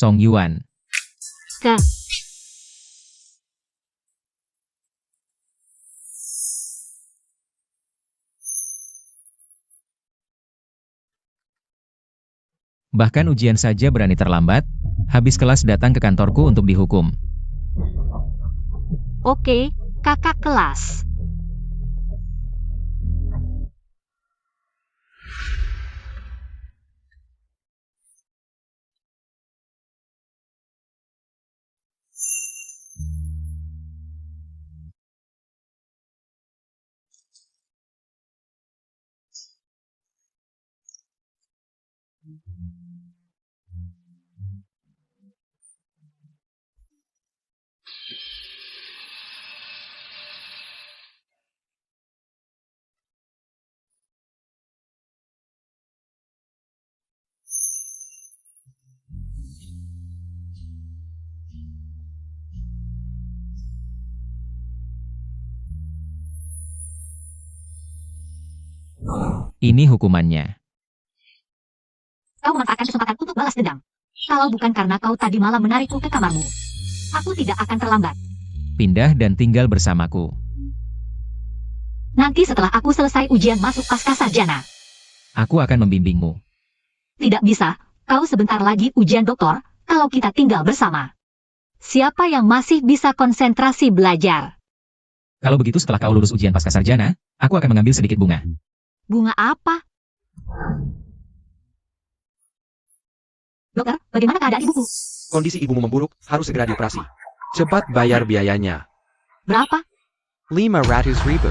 Song Yuan. Ke. Bahkan ujian saja berani terlambat, habis kelas datang ke kantorku untuk dihukum. Oke, kakak kelas. Ini hukumannya. Kau memanfaatkan kesempatan untuk balas dendam. Kalau bukan karena kau tadi malam menarikku ke kamarmu, aku tidak akan terlambat. Pindah dan tinggal bersamaku. Nanti setelah aku selesai ujian masuk pasca sarjana. Aku akan membimbingmu. Tidak bisa, kau sebentar lagi ujian doktor, kalau kita tinggal bersama. Siapa yang masih bisa konsentrasi belajar? Kalau begitu setelah kau lulus ujian pasca sarjana, aku akan mengambil sedikit bunga. Bunga apa? Dokter, bagaimana keadaan ibuku? Kondisi ibumu memburuk, harus segera dioperasi. Cepat bayar biayanya. Berapa? 500.000.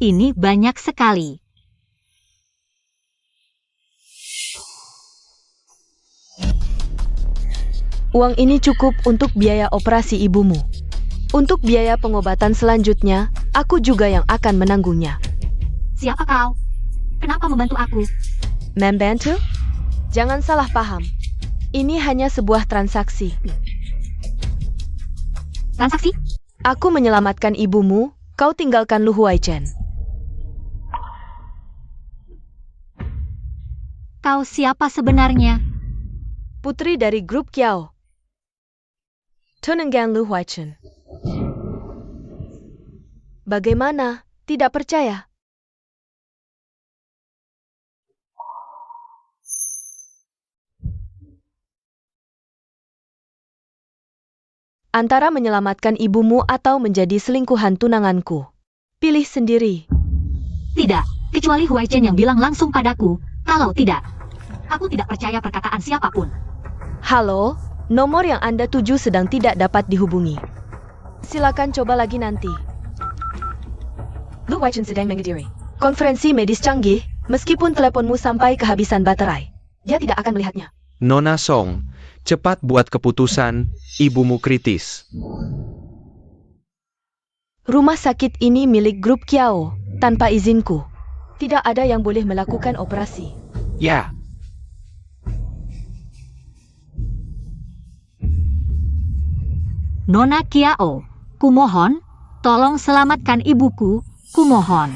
Ini banyak sekali. Uang ini cukup untuk biaya operasi ibumu. Untuk biaya pengobatan selanjutnya, aku juga yang akan menanggungnya. Siapa kau? Kenapa membantu aku? Membantu? Jangan salah paham. Ini hanya sebuah transaksi. Transaksi? Aku menyelamatkan ibumu, kau tinggalkan Lu Huaichen. Kau siapa sebenarnya? Putri dari grup Kiao. Tunenggang Lu Huaichen. Bagaimana? Tidak percaya? Antara menyelamatkan ibumu atau menjadi selingkuhan tunanganku. Pilih sendiri. Tidak, kecuali Huaichen yang bilang langsung padaku. Kalau tidak, aku tidak percaya perkataan siapapun. Halo, nomor yang Anda tuju sedang tidak dapat dihubungi. Silakan coba lagi nanti. Lu Huaichen sedang menghadiri konferensi medis canggih, meskipun teleponmu sampai kehabisan baterai. Dia tidak akan melihatnya. Nona Song, cepat buat keputusan, ibumu kritis. Rumah sakit ini milik grup Kiao, tanpa izinku. Tidak ada yang boleh melakukan operasi. Ya. Nona Kiao, kumohon, tolong selamatkan ibuku, kumohon.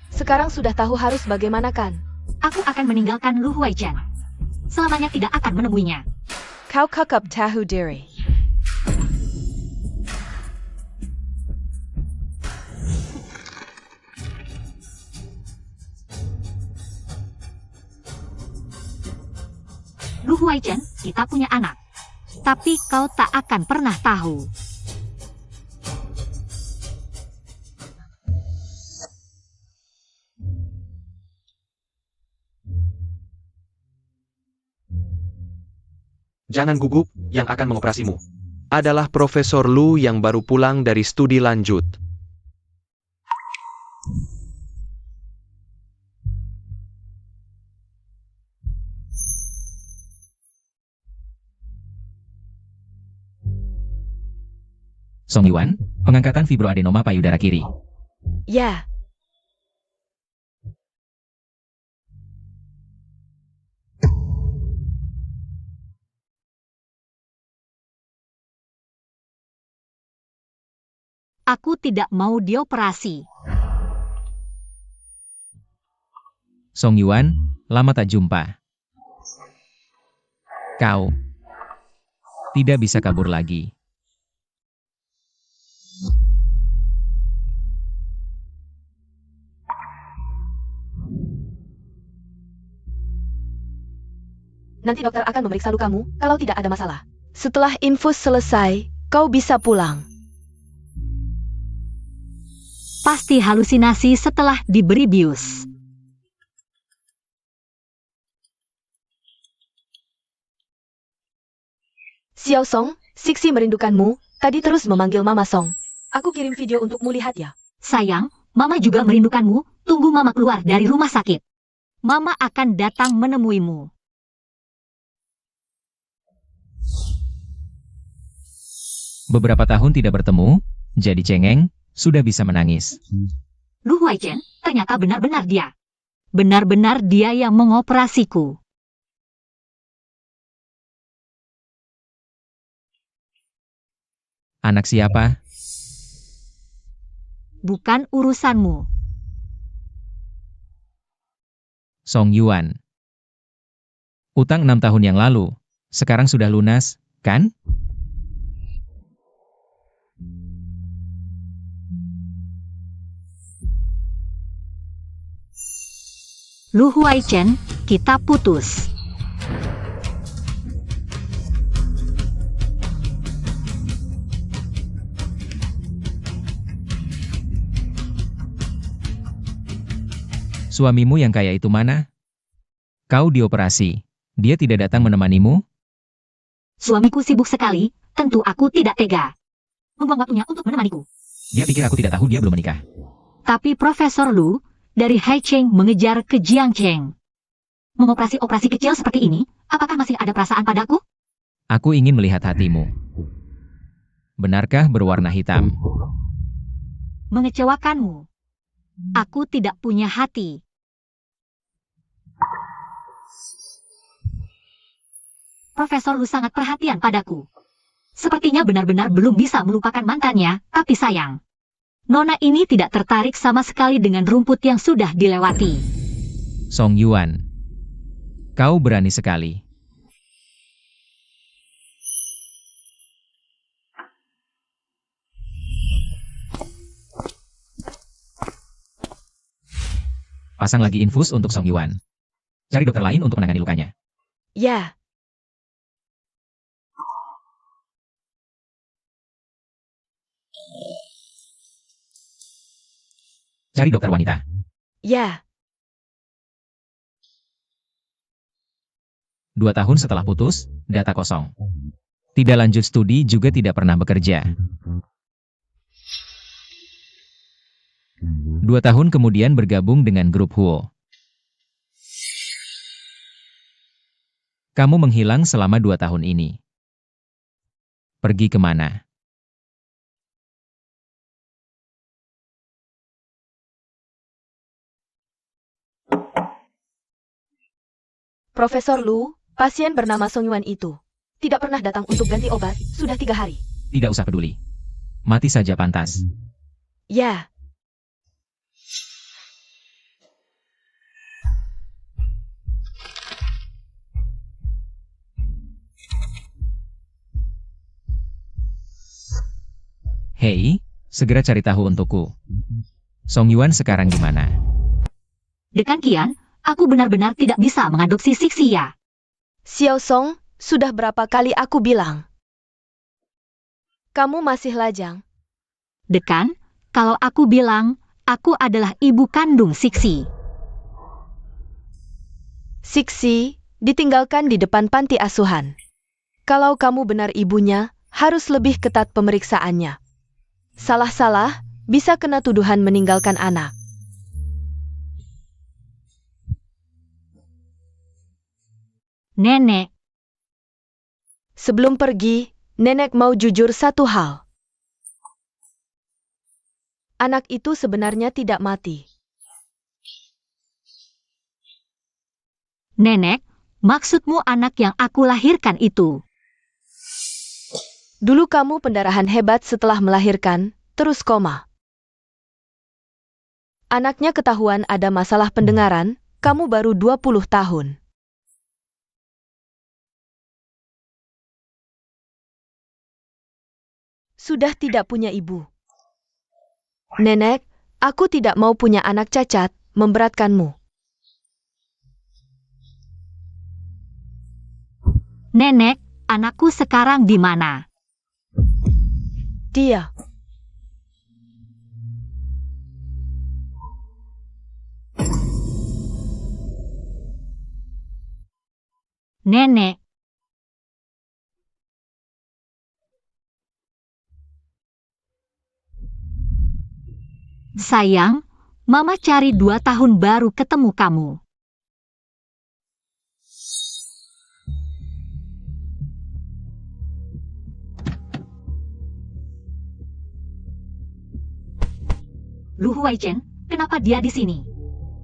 Sekarang sudah tahu harus bagaimana kan? Aku akan meninggalkan Lu Huaichen. Selamanya tidak akan menemuinya. Kau kakap tahu diri. Lu Huaichen, kita punya anak. Tapi kau tak akan pernah tahu. Jangan gugup, yang akan mengoperasimu adalah Profesor Lu yang baru pulang dari studi lanjut. Song Yuan, pengangkatan fibroadenoma payudara kiri. Ya. Aku tidak mau dioperasi. Song Yuan, lama tak jumpa. Kau tidak bisa kabur lagi. Nanti dokter akan memeriksa lukamu kalau tidak ada masalah. Setelah infus selesai, kau bisa pulang. Pasti halusinasi setelah diberi bius. Xiao Song, Sixi merindukanmu, tadi terus memanggil Mama Song. Aku kirim video untukmu lihat ya. Sayang, Mama juga merindukanmu. Tunggu Mama keluar dari rumah sakit. Mama akan datang menemuimu. Beberapa tahun tidak bertemu, jadi cengeng, sudah bisa menangis. Lu Huaichen, ternyata benar-benar dia. Benar-benar dia yang mengoperasiku. Anak siapa? Bukan urusanmu. Song Yuan. Utang 6 tahun yang lalu, sekarang sudah lunas, kan? Lu Huaichen, kita putus. Suamimu yang kaya itu mana? Kau dioperasi. Dia tidak datang menemanimu? Suamiku sibuk sekali, tentu aku tidak tega. Membuang waktunya untuk menemaniku. Dia pikir aku tidak tahu dia belum menikah. Tapi Profesor Lu, dari Haicheng mengejar ke Jiangcheng. Mengoperasi-operasi kecil seperti ini, apakah masih ada perasaan padaku? Aku ingin melihat hatimu. Benarkah berwarna hitam? Mengecewakanmu. Aku tidak punya hati. Profesor Lu sangat perhatian padaku. Sepertinya benar-benar belum bisa melupakan mantannya, tapi sayang. Nona ini tidak tertarik sama sekali dengan rumput yang sudah dilewati. Song Yuan. Kau berani sekali. Pasang lagi infus untuk Song Yuan. Cari dokter lain untuk menangani lukanya. Ya, Cari dokter wanita. ya. 2 tahun setelah putus, data kosong. Tidak lanjut studi juga tidak pernah bekerja. 2 tahun kemudian bergabung dengan grup Huo. Kamu menghilang selama 2 tahun ini. Pergi kemana? Profesor Lu, pasien bernama Song Yuan itu tidak pernah datang untuk ganti obat, sudah 3 hari. Tidak usah peduli. Mati saja pantas. Ya, Hei, segera cari tahu untukku. Song Yuan sekarang di mana? Dekan Kian, aku benar-benar tidak bisa mengadopsi Sixi ya. Xiao Song, sudah berapa kali aku bilang? Kamu masih lajang. Dekan, kalau aku bilang, aku adalah ibu kandung Sixi. Sixi ditinggalkan di depan panti asuhan. Kalau kamu benar ibunya, harus lebih ketat pemeriksaannya. Salah-salah, bisa kena tuduhan meninggalkan anak. Nenek, Sebelum pergi, nenek mau jujur satu hal. Anak itu sebenarnya tidak mati. nenek, maksudmu anak yang aku lahirkan itu. Dulu kamu pendarahan hebat setelah melahirkan, terus koma. Anaknya ketahuan ada masalah pendengaran, kamu baru 20 tahun. sudah tidak punya ibu. Nenek, aku tidak mau punya anak cacat, memberatkanmu. Nenek, anakku sekarang di mana? Dia. Nenek. Sayang, Mama cari 2 tahun baru ketemu kamu. Lu Huaichen, kenapa dia di sini?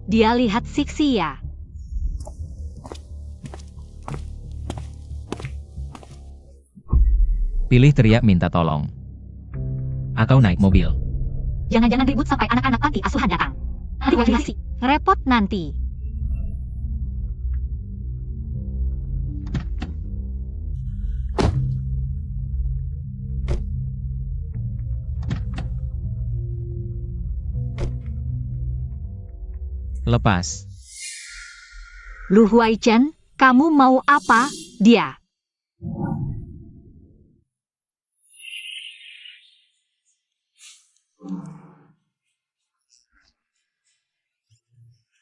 Dia lihat Sixi ya? Pilih teriak minta tolong. Atau naik mobil. Jangan-jangan ribut sampai anak-anak panti asuhan datang. Hati-hati, repot nanti. Lepas. Lu Huaichen, kamu mau apa? Dia.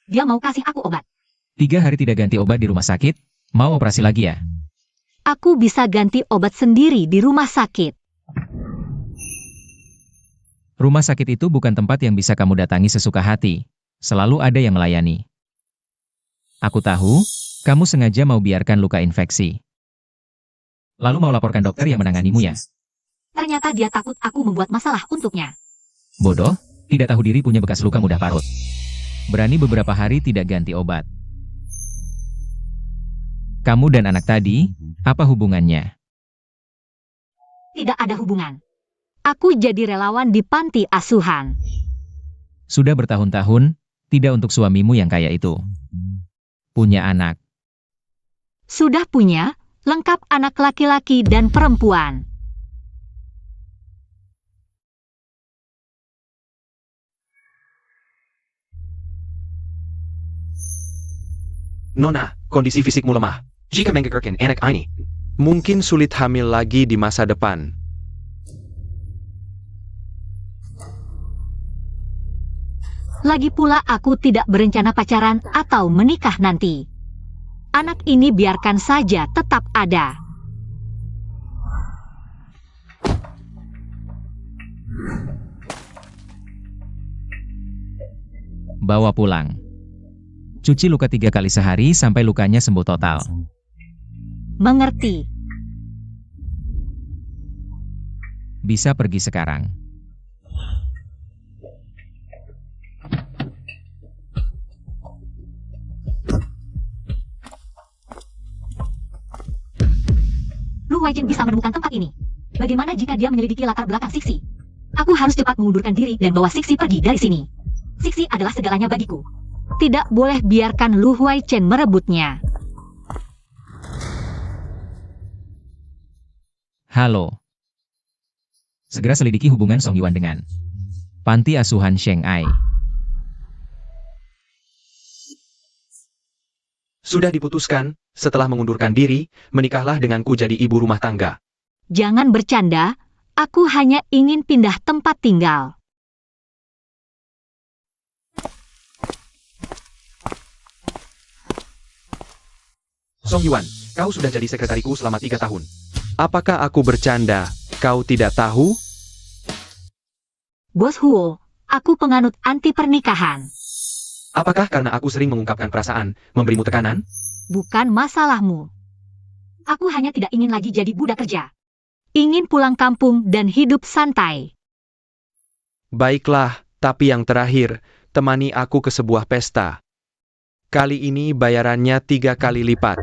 Dia mau kasih aku obat. 3 hari tidak ganti obat di rumah sakit, mau operasi lagi ya? Aku bisa ganti obat sendiri di rumah sakit. Rumah sakit itu bukan tempat yang bisa kamu datangi sesuka hati. Selalu ada yang melayani. Aku tahu, kamu sengaja mau biarkan luka infeksi. Lalu mau laporkan dokter yang menanganimu ya? Ternyata dia takut aku membuat masalah untuknya. Bodoh, tidak tahu diri punya bekas luka mudah parut. Berani beberapa hari tidak ganti obat. Kamu dan anak tadi, apa hubungannya? Tidak ada hubungan. Aku jadi relawan di panti asuhan. Sudah bertahun-tahun, tidak untuk suamimu yang kaya itu. Punya anak. Sudah punya, lengkap anak laki-laki dan perempuan. Nona, kondisi fisikmu lemah. Jika menggigurkan anak ini, mungkin sulit hamil lagi di masa depan. Lagi pula aku tidak berencana pacaran atau menikah nanti. Anak ini biarkan saja tetap ada. Bawa pulang. Cuci luka 3 kali sehari sampai lukanya sembuh total. Mengerti. Bisa pergi sekarang. Lu Huaichen bisa menemukan tempat ini. Bagaimana jika dia menyelidiki latar belakang Sixi? Aku harus cepat mengundurkan diri dan bawa Sixi pergi dari sini. Sixi adalah segalanya bagiku. Tidak boleh biarkan Lu Huaichen merebutnya. Halo. Segera selidiki hubungan Song Yuan dengan Panti Asuhan Shanghai. Sudah diputuskan, setelah mengundurkan diri, menikahlah denganku jadi ibu rumah tangga. Jangan bercanda, aku hanya ingin pindah tempat tinggal. Song Yuan, kau sudah jadi sekretariku selama 3 tahun. Apakah aku bercanda? Kau tidak tahu? Bos Huo, aku penganut anti pernikahan. Apakah karena aku sering mengungkapkan perasaan, memberimu tekanan? Bukan masalahmu. Aku hanya tidak ingin lagi jadi budak kerja. Ingin pulang kampung dan hidup santai. Baiklah, tapi yang terakhir, temani aku ke sebuah pesta. Kali ini bayarannya 3 kali lipat.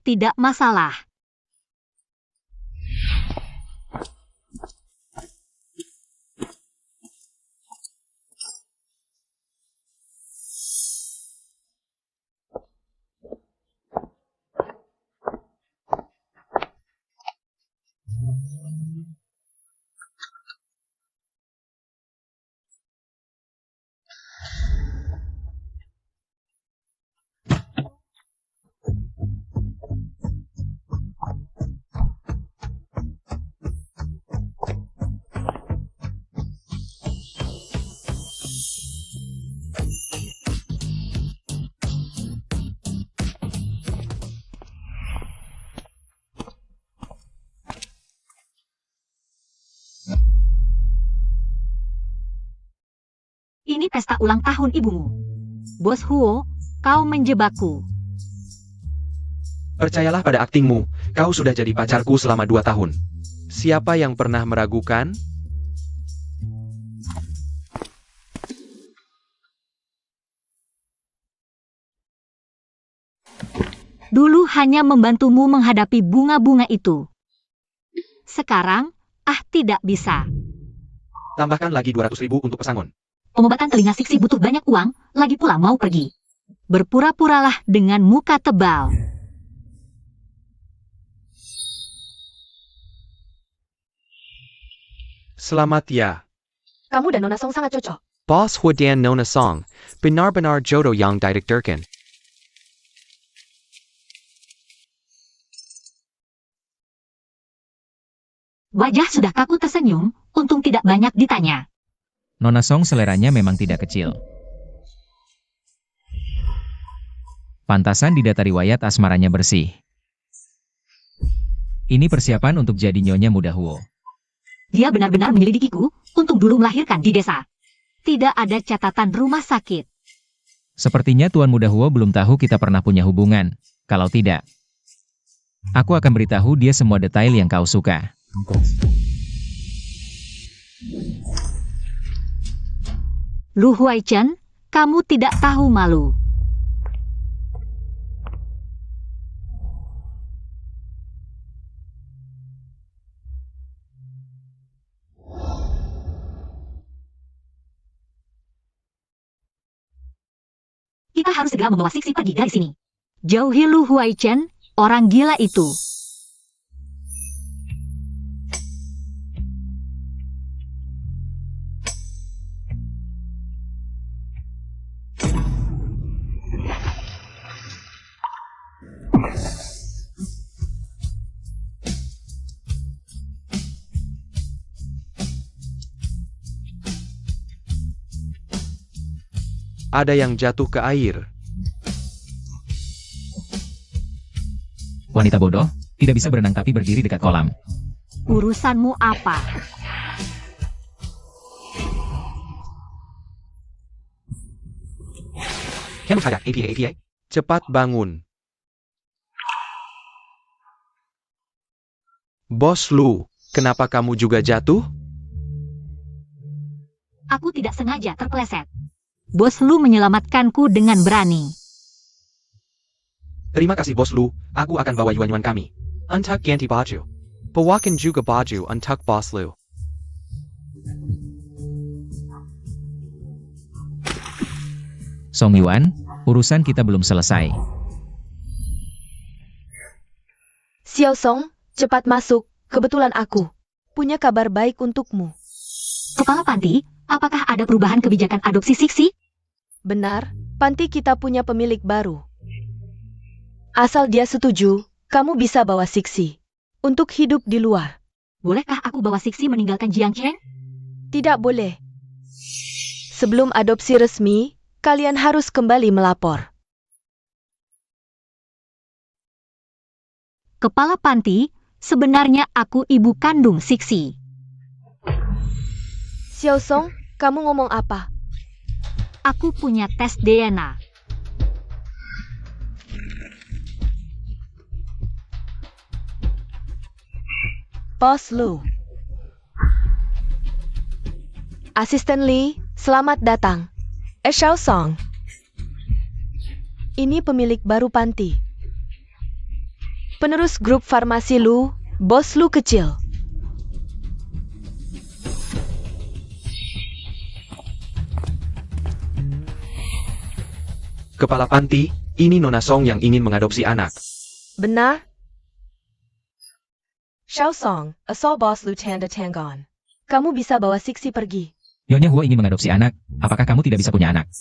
Tidak masalah. pesta ulang tahun ibumu. Bos Huo, kau menjebakku. Percayalah pada aktingmu, kau sudah jadi pacarku selama 2 tahun. Siapa yang pernah meragukan? Dulu hanya membantumu menghadapi bunga-bunga itu. Sekarang, tidak bisa. Tambahkan lagi 200.000 untuk pesangon. Pengobatan telinga Siksi butuh banyak uang, lagi pula mau pergi. Berpura-puralah dengan muka tebal. Selamat ya. Kamu dan Nona Song sangat cocok. Boss Huadian Nona Song, benar-benar jodoh yang ditakdirkan. Wajah sudah kaku tersenyum, untung tidak banyak ditanya. Nona Song seleranya memang tidak kecil. Pantasan di data riwayat asmaranya bersih. Ini persiapan untuk jadi nyonya muda Huo. Dia benar-benar menyelidikiku, untung dulu melahirkan di desa. Tidak ada catatan rumah sakit. Sepertinya Tuan Muda Huo belum tahu kita pernah punya hubungan. Kalau tidak, aku akan beritahu dia semua detail yang kau suka. Lu Huaichen, kamu tidak tahu malu. Kita harus segera membawa Siksi pergi dari sini. Jauhi Lu Huaichen, orang gila itu. Ada yang jatuh ke air. Wanita bodoh, tidak bisa berenang tapi berdiri dekat kolam. Urusanmu apa? Cepat bangun. Bos Lu, kenapa kamu juga jatuh? Aku tidak sengaja terpeleset. Bos Lu menyelamatkanku dengan berani. Terima kasih Bos Lu, aku akan bawa yuan-yuan kami. Untuk ganti baju. Bawakan juga baju untuk Bos Lu. Song Yuan, urusan kita belum selesai. Xiao Song, cepat masuk, kebetulan aku punya kabar baik untukmu. Kepala panti, apakah ada perubahan kebijakan adopsi Siksi? Benar, panti kita punya pemilik baru. Asal dia setuju, kamu bisa bawa Siksi untuk hidup di luar. Bolehkah aku bawa Siksi meninggalkan Jiangcheng? Tidak boleh. Sebelum adopsi resmi, kalian harus kembali melapor. Kepala panti, sebenarnya aku ibu kandung Siksi. Xiao Song, kamu ngomong apa? Aku punya tes DNA. Bos Lu. Asisten Lee, selamat datang. Xiao Song. Ini pemilik baru panti. Penerus grup farmasi Lu, Bos Lu kecil. Kepala panti, ini Nona Song yang ingin mengadopsi anak. Benar? Xiao Song, asal Bos Lu tanda tangan. Kamu bisa bawa Siksi pergi. Nyonya Huo ingin mengadopsi anak, apakah kamu tidak bisa punya anak?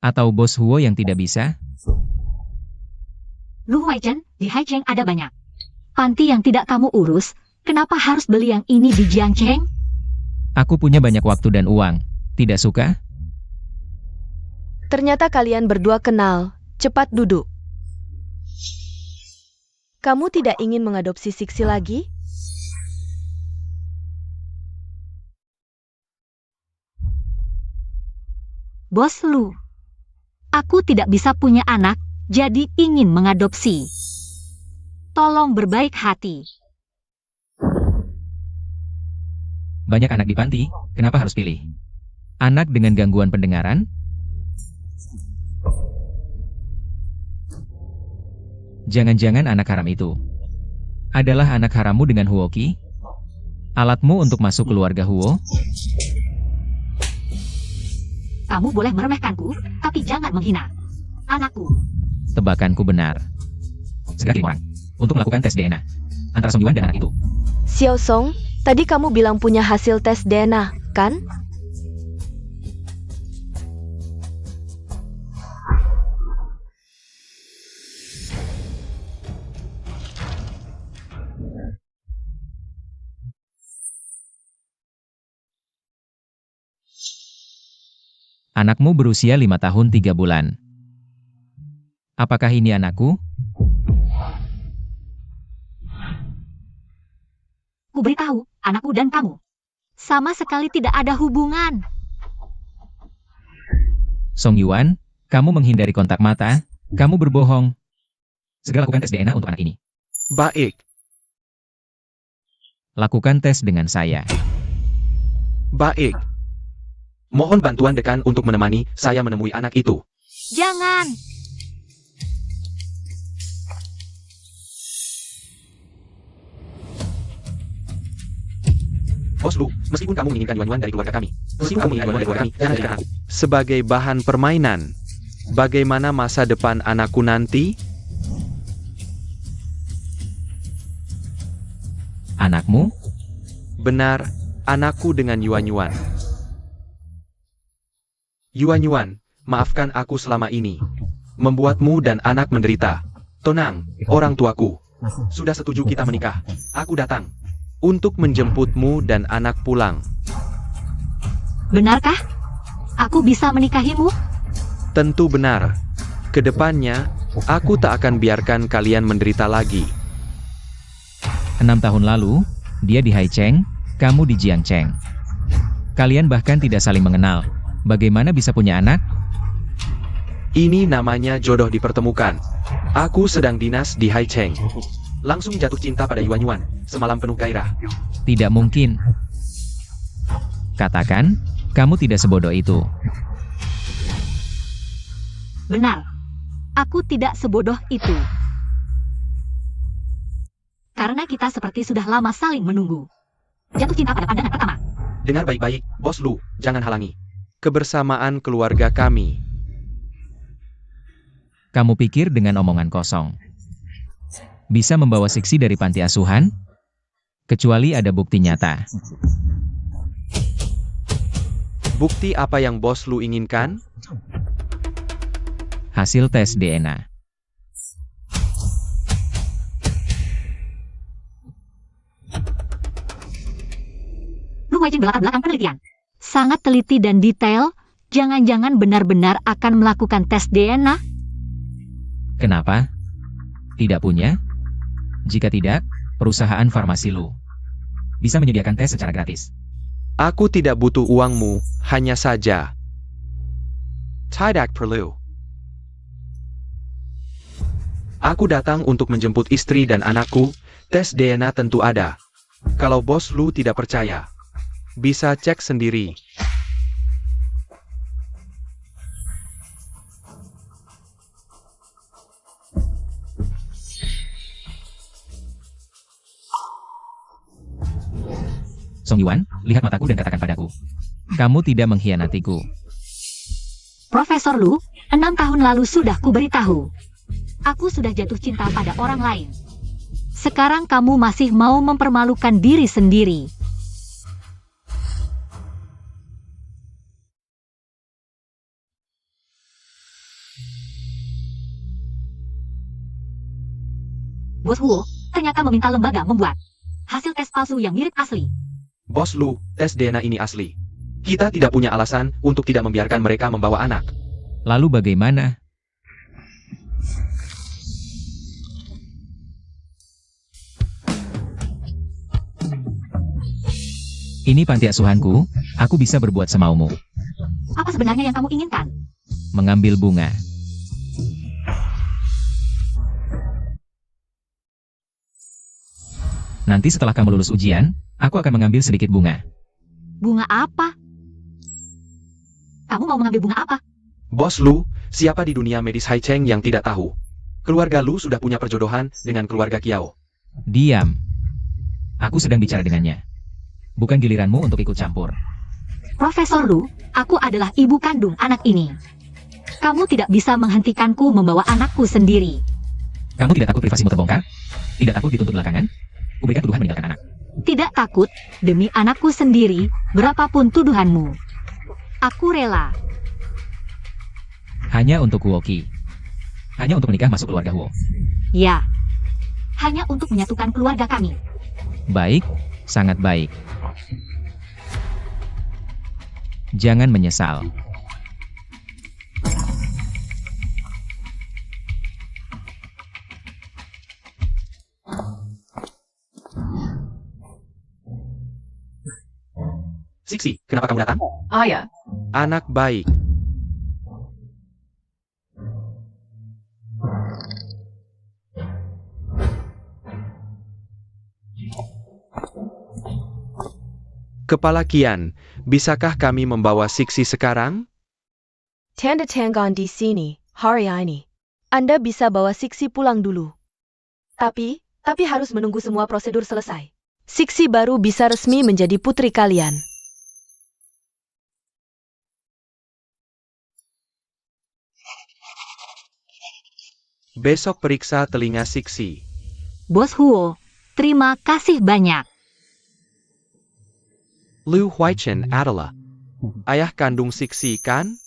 Atau Bos Huo yang tidak bisa? Lu Huaichen, di Haicheng ada banyak. Panti yang tidak kamu urus, kenapa harus beli yang ini di Jiangcheng? Aku punya banyak waktu dan uang. Tidak suka? Ternyata kalian berdua kenal. Cepat duduk. Kamu tidak ingin mengadopsi Siksi lagi? Bos Lu. Aku tidak bisa punya anak, jadi ingin mengadopsi. Tolong berbaik hati. Banyak anak di panti, kenapa harus pilih? Anak dengan gangguan pendengaran? Jangan-jangan anak haram itu adalah anak harammu dengan Huoki? Alatmu untuk masuk keluarga Huo? Kamu boleh meremehkanku, tapi jangan menghina anakku. Tebakanku benar. Segera kirim orang untuk melakukan tes DNA antara Song Yuan dan anak itu. Xiao Song, tadi kamu bilang punya hasil tes DNA, kan? Anakmu berusia 5 tahun 3 bulan. Apakah ini anakku? Ku beritahu, anakku dan kamu sama sekali tidak ada hubungan. Song Yuan, kamu menghindari kontak mata, kamu berbohong. Segera lakukan tes DNA untuk anak ini. Baik, Lakukan tes dengan saya. baik. Mohon bantuan dekan untuk menemani saya menemui anak itu. Jangan. Bos Lu, meskipun kamu menginginkan Yuan-Yuan dari keluarga kami, jangan jadikan aku sebagai bahan permainan. Bagaimana masa depan anakku nanti? Anakmu? Benar, anakku dengan Yuan-Yuan. Yuan-Yuan, maafkan aku selama ini. Membuatmu dan anak menderita. Tenang, orang tuaku. Sudah setuju kita menikah. Aku datang untuk menjemputmu dan anak pulang. Benarkah? Aku bisa menikahimu? Tentu benar. Kedepannya, aku tak akan biarkan kalian menderita lagi. 6 tahun lalu, dia di Haicheng, kamu di Jiangcheng. Kalian bahkan tidak saling mengenal. Bagaimana bisa punya anak? Ini namanya jodoh dipertemukan. Aku sedang dinas di Haicheng. Langsung jatuh cinta pada Yuan-Yuan, semalam penuh gairah. Tidak mungkin. Katakan, kamu tidak sebodoh itu. Benar. Aku tidak sebodoh itu. Karena kita seperti sudah lama saling menunggu. Jatuh cinta pada pandangan pertama. Dengar baik-baik, Bos Lu, jangan halangi kebersamaan keluarga kami. Kamu pikir dengan omongan kosong bisa membawa Siksi dari panti asuhan? Kecuali ada bukti nyata. Bukti apa yang Bos Lu inginkan? Hasil tes DNA. Lu wajib berlatar belakang penelitian. Sangat teliti dan detail. Jangan-jangan benar-benar akan melakukan tes DNA? Kenapa? Tidak punya? Jika tidak, perusahaan farmasi Lu bisa menyediakan tes secara gratis. Aku tidak butuh uangmu, hanya saja. Tidak perlu. Aku datang untuk menjemput istri dan anakku, tes DNA tentu ada. Kalau Bos Lu tidak percaya, bisa cek sendiri. Song Yuan, lihat mataku dan katakan padaku. Kamu tidak mengkhianatiku. Profesor Lu, 6 tahun lalu sudah kuberitahu. Aku sudah jatuh cinta pada orang lain. Sekarang kamu masih mau mempermalukan diri sendiri. Bos Huo, ternyata meminta lembaga membuat hasil tes palsu yang mirip asli. Bos Lu, tes DNA ini asli. Kita tidak punya alasan untuk tidak membiarkan mereka membawa anak. Lalu bagaimana? Ini panti asuhanku, aku bisa berbuat semaumu. Apa sebenarnya yang kamu inginkan? Mengambil bunga. Nanti setelah kamu lulus ujian, aku akan mengambil sedikit bunga. Bunga apa? Kamu mau mengambil bunga apa? Bos Lu, siapa di dunia medis Hai Cheng yang tidak tahu? Keluarga Lu sudah punya perjodohan dengan keluarga Kiao. Diam. Aku sedang bicara dengannya. Bukan giliranmu untuk ikut campur. Profesor Lu, aku adalah ibu kandung anak ini. Kamu tidak bisa menghentikanku membawa anakku sendiri. Kamu tidak takut privasimu terbongkar? Tidak takut dituntut belakangan? Kuberikan tuduhan meninggalkan anak. Tidak takut, demi anakku sendiri, berapapun tuduhanmu. Aku rela. Hanya untuk Huoki. Hanya untuk menikah masuk keluarga Huo. Ya. Hanya untuk menyatukan keluarga kami. Baik, sangat baik. Jangan menyesal. Siksi, kenapa kamu datang? Ayah, Anak baik. Kepala Kian, bisakah kami membawa Siksi sekarang? Tanda tangan di sini, hari ini. Anda bisa bawa Siksi pulang dulu. Tapi harus menunggu semua prosedur selesai. Siksi baru bisa resmi menjadi putri kalian. Besok periksa telinga Siksi. Bos Huo, terima kasih banyak. Lu Huaichen adalah ayah kandung Siksi, kan?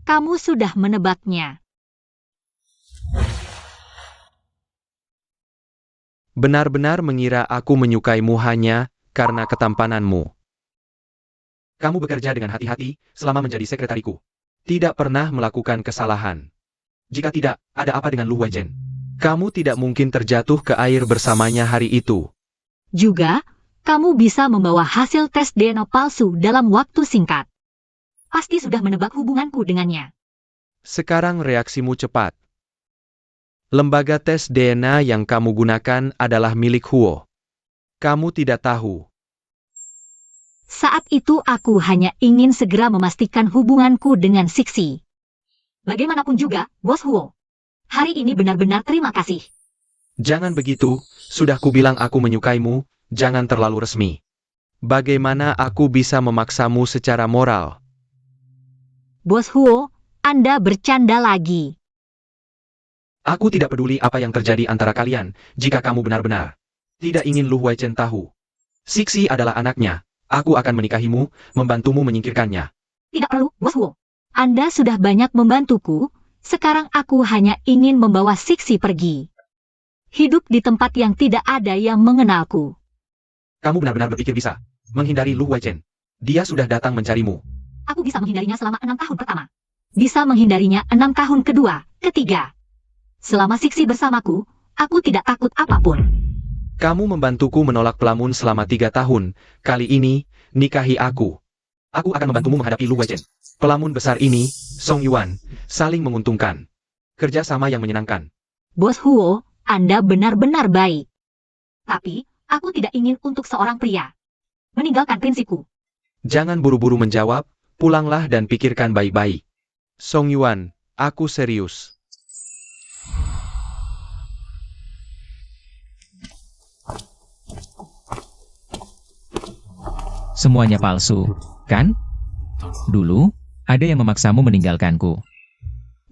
Kamu sudah menebaknya. Benar-benar mengira aku menyukaimu hanya karena ketampananmu. Kamu bekerja dengan hati-hati selama menjadi sekretariku. Tidak pernah melakukan kesalahan. Jika tidak, ada apa dengan Lu Huaichen? Kamu tidak mungkin terjatuh ke air bersamanya hari itu. Juga, kamu bisa membawa hasil tes DNA palsu dalam waktu singkat. Pasti sudah menebak hubunganku dengannya. Sekarang reaksimu cepat. Lembaga tes DNA yang kamu gunakan adalah milik Huo. Kamu tidak tahu. Saat itu aku hanya ingin segera memastikan hubunganku dengan Siksi. Bagaimanapun juga, Bos Huo. Hari ini benar-benar terima kasih. Jangan begitu, sudah kubilang aku menyukaimu, jangan terlalu resmi. Bagaimana aku bisa memaksamu secara moral? Bos Huo, Anda bercanda lagi. Aku tidak peduli apa yang terjadi antara kalian, jika kamu benar-benar tidak ingin Lu Huaichen tahu. Siksi adalah anaknya. Aku akan menikahimu, membantumu menyingkirkannya. Tidak perlu, Bos Huo. Anda sudah banyak membantuku, sekarang aku hanya ingin membawa Siksi pergi. Hidup di tempat yang tidak ada yang mengenalku. Kamu benar-benar berpikir bisa menghindari Lu Huaichen. Dia sudah datang mencarimu. Aku bisa menghindarinya selama 6 tahun pertama. Bisa menghindarinya 6 tahun kedua, ketiga. Selama Siksi bersamaku, aku tidak takut apapun. Kamu membantuku menolak pelamun selama 3 tahun. Kali ini, nikahi aku. Aku akan membantumu menghadapi Lu Huaichen. Pelamun besar ini, Song Yuan, saling menguntungkan. Kerja sama yang menyenangkan. Bos Huo, Anda benar-benar baik. Tapi, aku tidak ingin untuk seorang pria meninggalkan prinsipku. Jangan buru-buru menjawab, pulanglah dan pikirkan baik-baik. Song Yuan, aku serius. Semuanya palsu, kan? Dulu, ada yang memaksamu meninggalkanku.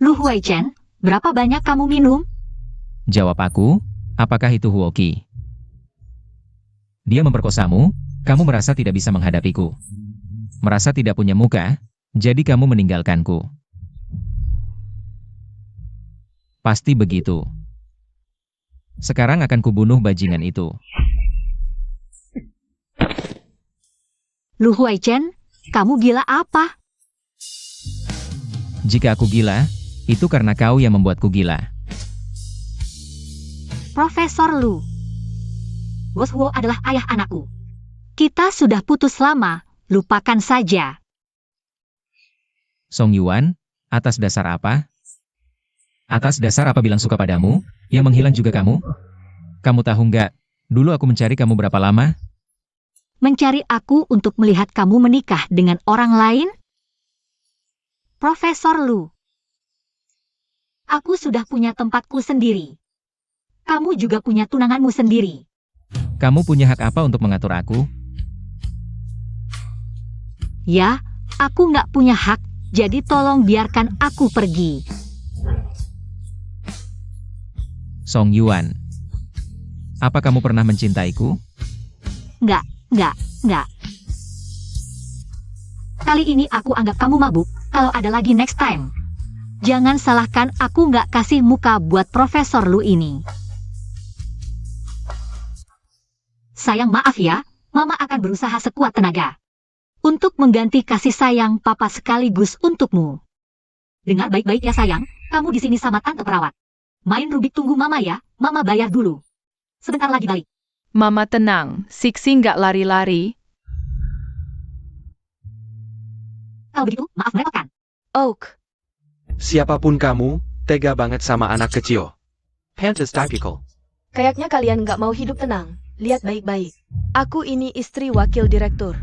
Lu Huaichen, berapa banyak kamu minum? Jawab aku, apakah itu Huoki? Dia memperkosamu, kamu merasa tidak bisa menghadapiku. Merasa tidak punya muka, jadi kamu meninggalkanku. Pasti begitu. Sekarang akan kubunuh bajingan itu. Lu Huaichen, kamu gila apa? Jika aku gila, itu karena kau yang membuatku gila. Profesor Lu, Bos Huo adalah ayah anakku. Kita sudah putus lama, lupakan saja. Song Yuan, atas dasar apa? Atas dasar apa bilang suka padamu, yang menghilang juga kamu? Kamu tahu nggak, dulu aku mencari kamu berapa lama? Mencari aku untuk melihat kamu menikah dengan orang lain? Profesor Lu. Aku sudah punya tempatku sendiri. Kamu juga punya tunanganmu sendiri. Kamu punya hak apa untuk mengatur aku? Ya, aku nggak punya hak, jadi tolong biarkan aku pergi. Song Yuan, apa kamu pernah mencintaiku? Nggak. Kali ini aku anggap kamu mabuk, kalau ada lagi next time. Jangan salahkan aku nggak kasih muka buat Profesor Lu ini. Sayang, maaf ya, Mama akan berusaha sekuat tenaga untuk mengganti kasih sayang Papa sekaligus untukmu. Dengar baik-baik ya sayang, kamu di sini sama tante perawat. Main Rubik tunggu Mama ya, Mama bayar dulu. Sebentar lagi balik. Mama tenang, Siksi nggak lari-lari. Kalau begitu, maaf merepotkan. Oak, Siapapun kamu, tega banget sama anak kecil. Pantas typical. kayaknya kalian nggak mau hidup tenang. Lihat baik-baik. Aku ini istri wakil direktur.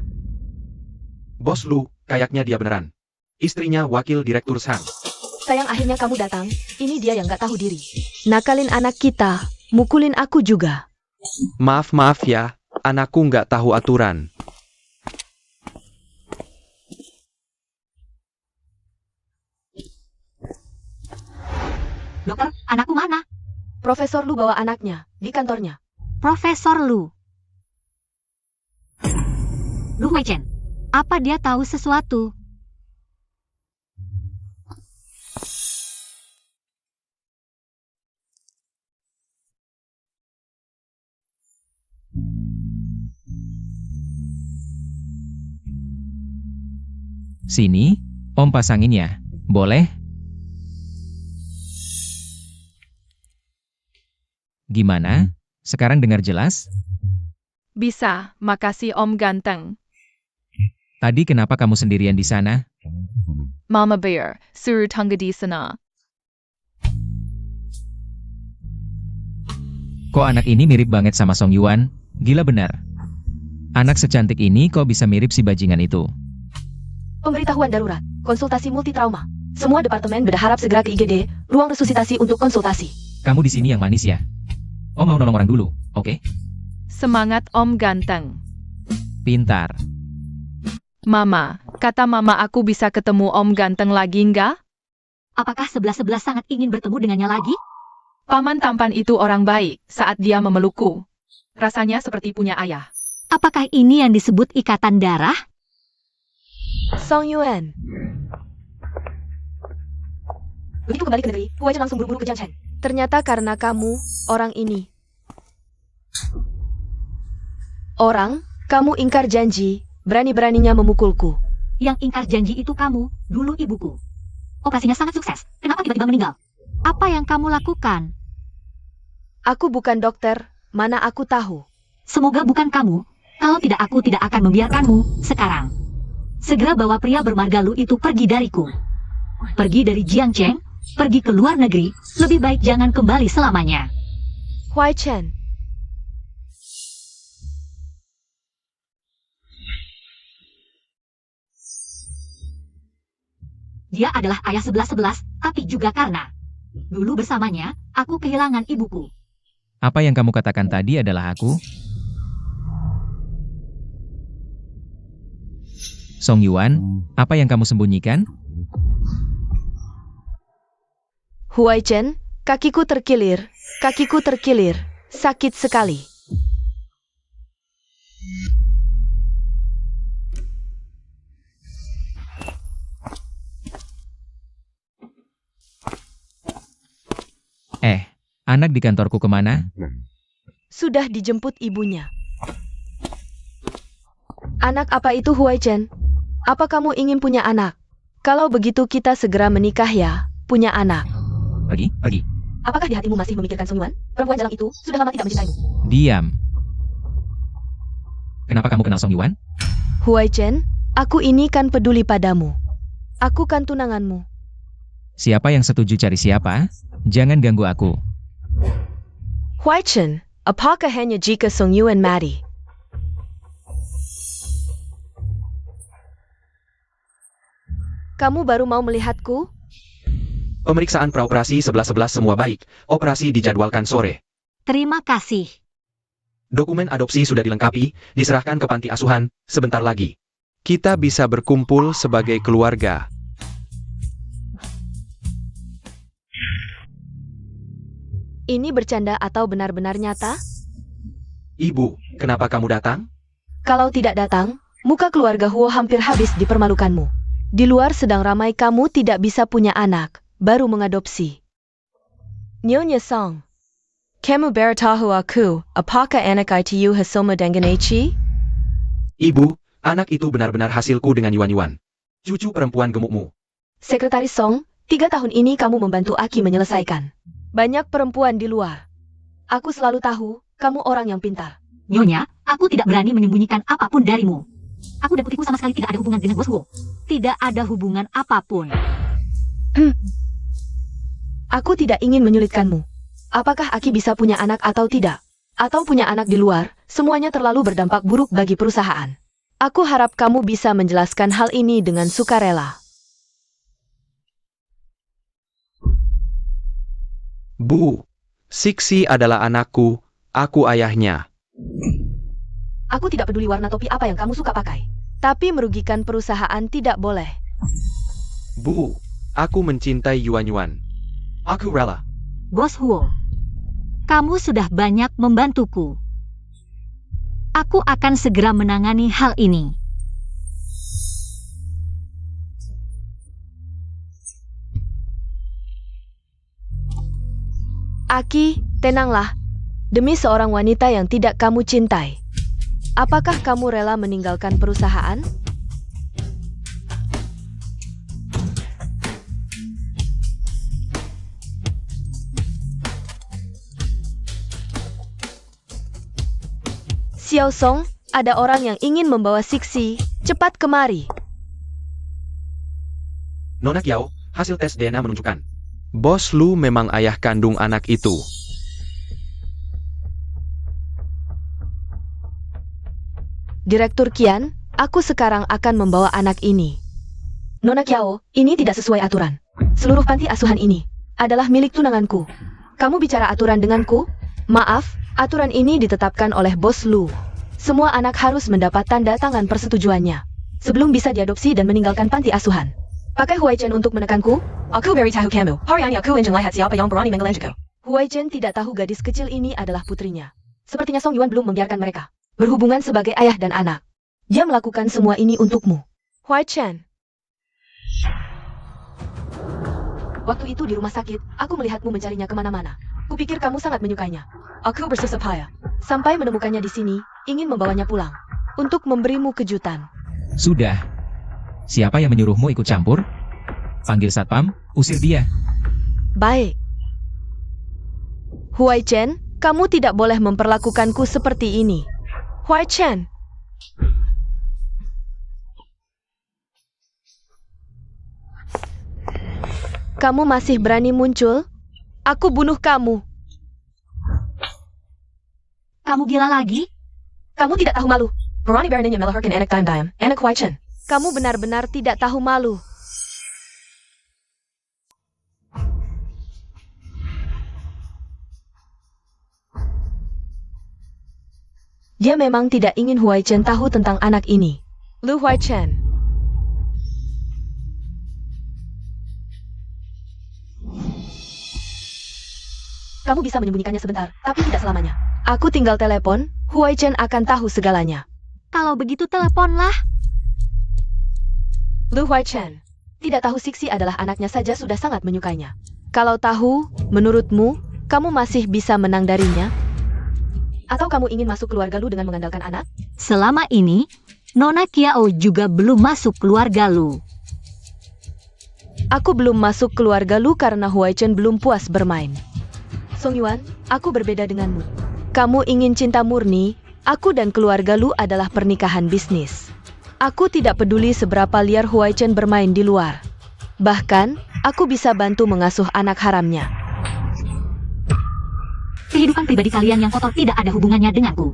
Bos Lu, kayaknya dia beneran. Istrinya wakil direktur Sang. Sayang akhirnya kamu datang. Ini dia yang nggak tahu diri. Nakalin anak kita, mukulin aku juga. Maaf ya, anakku nggak tahu aturan. Dokter, anakku mana? Profesor Lu bawa anaknya, di kantornya. Profesor Lu. Lu Weichen, apa dia tahu sesuatu? Sini, Om pasangin ya, boleh? Gimana? Sekarang dengar jelas? Bisa, makasih Om ganteng. Tadi kenapa kamu sendirian di sana? Mama Bear, suruh tangga di sana. Kok anak ini mirip banget sama Song Yuan? Gila benar. Anak secantik ini kok bisa mirip si bajingan itu? Pemberitahuan darurat, konsultasi multitrauma. Semua departemen berharap segera ke IGD, ruang resusitasi untuk konsultasi. Kamu di sini yang manis ya? Om mau nolong orang dulu, oke? Semangat Om ganteng. Pintar. Mama, kata Mama aku bisa ketemu Om ganteng lagi nggak? Apakah 11-11 sangat ingin bertemu dengannya lagi? Paman tampan itu orang baik saat dia memelukku. Rasanya seperti punya ayah. Apakah ini yang disebut ikatan darah? Song Yuan. Begitu kembali ke negeri, Huai Chen langsung buru-buru ke Jiangchen. Ternyata karena kamu, orang ini. Kamu ingkar janji, berani-beraninya memukulku. Yang ingkar janji itu kamu, dulu ibuku. Operasinya sangat sukses. Kenapa tiba-tiba meninggal? Apa yang kamu lakukan? Aku bukan dokter, mana aku tahu. Semoga bukan kamu. Kalau tidak, aku tidak akan membiarkanmu sekarang. Segera bawa pria bermarga Lu itu pergi dariku. Pergi dari Jiangchen, pergi ke luar negeri, lebih baik jangan kembali selamanya. Huai Chen. Dia adalah ayah 11-11, tapi juga karena dulu bersamanya, aku kehilangan ibuku. Apa yang kamu katakan tadi adalah aku? Song Yuan, apa yang kamu sembunyikan? Huai Chen, kakiku terkilir, sakit sekali. Anak di kantorku kemana? Sudah dijemput ibunya. Anak apa itu Huai Chen? Apa kamu ingin punya anak? Kalau begitu kita segera menikah ya, punya anak. Pergi. Apakah di hatimu masih memikirkan Song Yuan? Perempuan jalang itu sudah lama tidak mencintaimu. Diam. Kenapa kamu kenal Song Yuan? Huai Chen, aku ini kan peduli padamu. Aku kan tunanganmu. Siapa yang setuju cari siapa? Jangan ganggu aku. Huai Chen, apakah hanya jika Song Yuan mati? Kamu baru mau melihatku? Pemeriksaan praoperasi 11-11 semua baik. Operasi dijadwalkan sore. Terima kasih. Dokumen adopsi sudah dilengkapi, diserahkan ke panti asuhan, sebentar lagi. Kita bisa berkumpul sebagai keluarga. Ini bercanda atau benar-benar nyata? Ibu, kenapa kamu datang? Kalau tidak datang, muka keluarga Huo hampir habis dipermalukanmu. Di luar sedang ramai kamu tidak bisa punya anak, baru mengadopsi. Nyonya Song, kamu beritahu aku, apakah anak itu Hasoma dengan Eci? Ibu, anak itu benar-benar hasilku dengan Yuan-Yuan. Cucu perempuan gemukmu. Sekretaris Song, 3 tahun ini kamu membantu Aki menyelesaikan. Banyak perempuan di luar. Aku selalu tahu, kamu orang yang pintar. Nyonya, aku tidak berani menyembunyikan apapun darimu. Aku dan putriku sama sekali tidak ada hubungan dengan Bos Huo. Tidak ada hubungan apapun. Aku tidak ingin menyulitkanmu. Apakah Aki bisa punya anak atau tidak? Atau punya anak di luar, semuanya terlalu berdampak buruk bagi perusahaan. Aku harap kamu bisa menjelaskan hal ini dengan sukarela. Bu, Siksi adalah anakku, aku ayahnya. Aku tidak peduli warna topi apa yang kamu suka pakai. Tapi merugikan perusahaan tidak boleh. Bu, aku mencintai Yuan-Yuan. Aku rela. Bos Huo, kamu sudah banyak membantuku. Aku akan segera menangani hal ini. Aki, tenanglah. Demi seorang wanita yang tidak kamu cintai. Apakah kamu rela meninggalkan perusahaan? Xiao Song, ada orang yang ingin membawa Siksi. Cepat kemari. Nona Kiao, hasil tes DNA menunjukkan. Bos Lu memang ayah kandung anak itu. Direktur Qian, aku sekarang akan membawa anak ini. Nona Kiao, ini tidak sesuai aturan. Seluruh panti asuhan ini adalah milik tunanganku. Kamu bicara aturan denganku? Maaf, aturan ini ditetapkan oleh Bos Lu. Semua anak harus mendapat tanda tangan persetujuannya sebelum bisa diadopsi dan meninggalkan panti asuhan. Pakai Huai Chen untuk menekanku? Aku beritahu kamu, hari ini aku ingin lihat siapa yang berani mengelanjutku. Huai Chen tidak tahu gadis kecil ini adalah putrinya. Sepertinya Song Yuan belum membiarkan mereka berhubungan sebagai ayah dan anak. Dia melakukan semua ini untukmu. Huai Chen. Waktu itu di rumah sakit, aku melihatmu mencarinya kemana-mana. Kupikir kamu sangat menyukainya. Aku bersusah payah sampai menemukannya di sini, ingin membawanya pulang untuk memberimu kejutan. Sudah. Siapa yang menyuruhmu ikut campur? Panggil satpam, usir dia. Baik. Huai Chen, kamu tidak boleh memperlakukanku seperti ini. Huai Chen. Kamu masih berani muncul? Aku bunuh kamu. Kamu gila lagi? Kamu tidak tahu malu. Berani beraninya melahirkan anak dayam-dayam, anak Huai Chen. Kamu benar-benar tidak tahu malu. Dia memang tidak ingin Huai Chen tahu tentang anak ini. Lu Huai Chen. Kamu bisa menyembunyikannya sebentar, tapi tidak selamanya. Aku tinggal telepon, Huai Chen akan tahu segalanya. Kalau begitu teleponlah. Lu Huai Chen. Tidak tahu Siksi adalah anaknya saja sudah sangat menyukainya. Kalau tahu, menurutmu, kamu masih bisa menang darinya? Atau kamu ingin masuk keluarga Lu dengan mengandalkan anak? Selama ini, Nona Kiao juga belum masuk keluarga Lu. Aku belum masuk keluarga Lu karena Huai Chen belum puas bermain. Song Yuan, aku berbeda denganmu. Kamu ingin cinta murni, Aku dan keluarga Lu adalah pernikahan bisnis. Aku tidak peduli seberapa liar Huai Chen bermain di luar. Bahkan, aku bisa bantu mengasuh anak haramnya. Kehidupan pribadi kalian yang kotor tidak ada hubungannya denganku.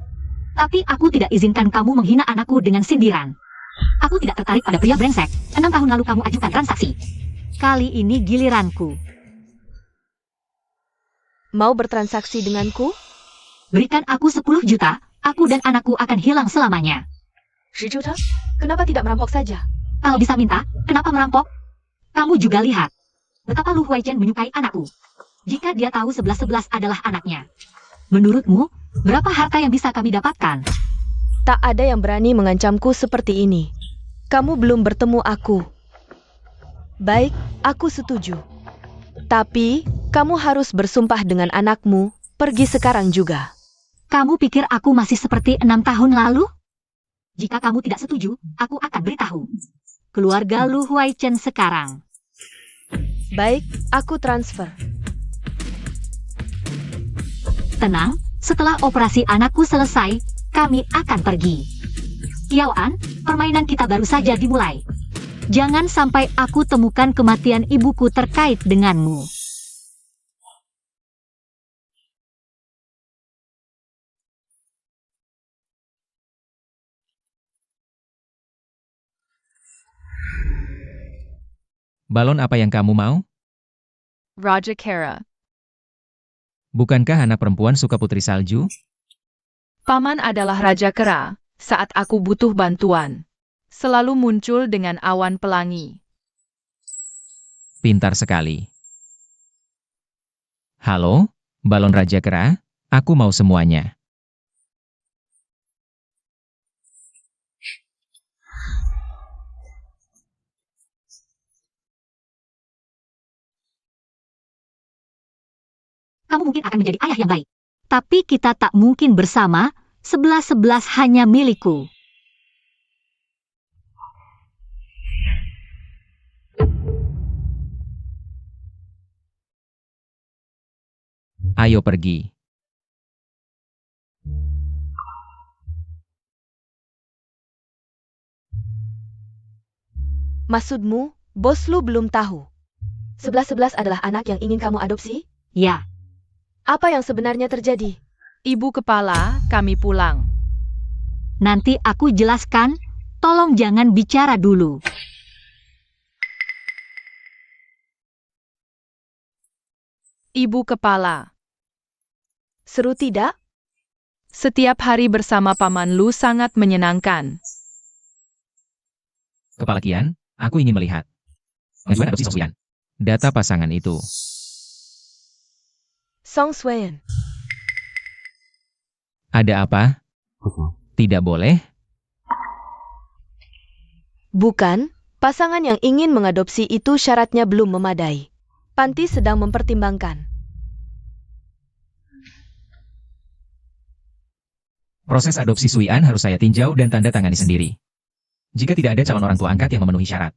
Tapi aku tidak izinkan kamu menghina anakku dengan sindiran. Aku tidak tertarik pada pria brengsek. 6 tahun lalu kamu ajukan transaksi. Kali ini giliranku. Mau bertransaksi denganku? Berikan aku 10 juta, aku dan anakku akan hilang selamanya. 10 juta? Kenapa tidak merampok saja? Kalau bisa minta, kenapa merampok? Kamu juga lihat betapa Lu Huaichen menyukai anakku. Jika dia tahu 11-11 adalah anaknya. Menurutmu, berapa harta yang bisa kami dapatkan? Tak ada yang berani mengancamku seperti ini. Kamu belum bertemu aku. Baik, aku setuju. Tapi, kamu harus bersumpah dengan anakmu, pergi sekarang juga. Kamu pikir aku masih seperti 6 tahun lalu? Jika kamu tidak setuju, aku akan beritahu. Keluarga Lu Huaichen sekarang. Baik, aku transfer. Tenang, setelah operasi anakku selesai, kami akan pergi. Kiao-an, permainan kita baru saja dimulai. Jangan sampai aku temukan kematian ibuku terkait denganmu. Balon apa yang kamu mau? Raja Kara. Bukankah anak perempuan suka putri salju? Paman adalah Raja Kera. Saat aku butuh bantuan, selalu muncul dengan awan pelangi. Pintar sekali. Halo, balon Raja Kera, aku mau semuanya. Kamu mungkin akan menjadi ayah yang baik. Tapi kita tak mungkin bersama, 11-11 hanya milikku. Ayo pergi. Maksudmu, bos Lu belum tahu. 11-11 adalah anak yang ingin kamu adopsi? Ya, Apa yang sebenarnya terjadi? Ibu kepala, kami pulang. nanti aku jelaskan. Tolong jangan bicara dulu. Ibu kepala. Seru tidak? Setiap hari bersama Paman Lu sangat menyenangkan. Kepala Kian, aku ingin melihat. Pengajuan adopsi Song Suyan. Data pasangan itu. Song Swayan. Ada apa? Tidak boleh? Bukan, pasangan yang ingin mengadopsi itu syaratnya belum memadai. Panti sedang mempertimbangkan. Proses adopsi Suyan harus saya tinjau dan tanda tangani sendiri. Jika tidak ada calon orang tua angkat yang memenuhi syarat,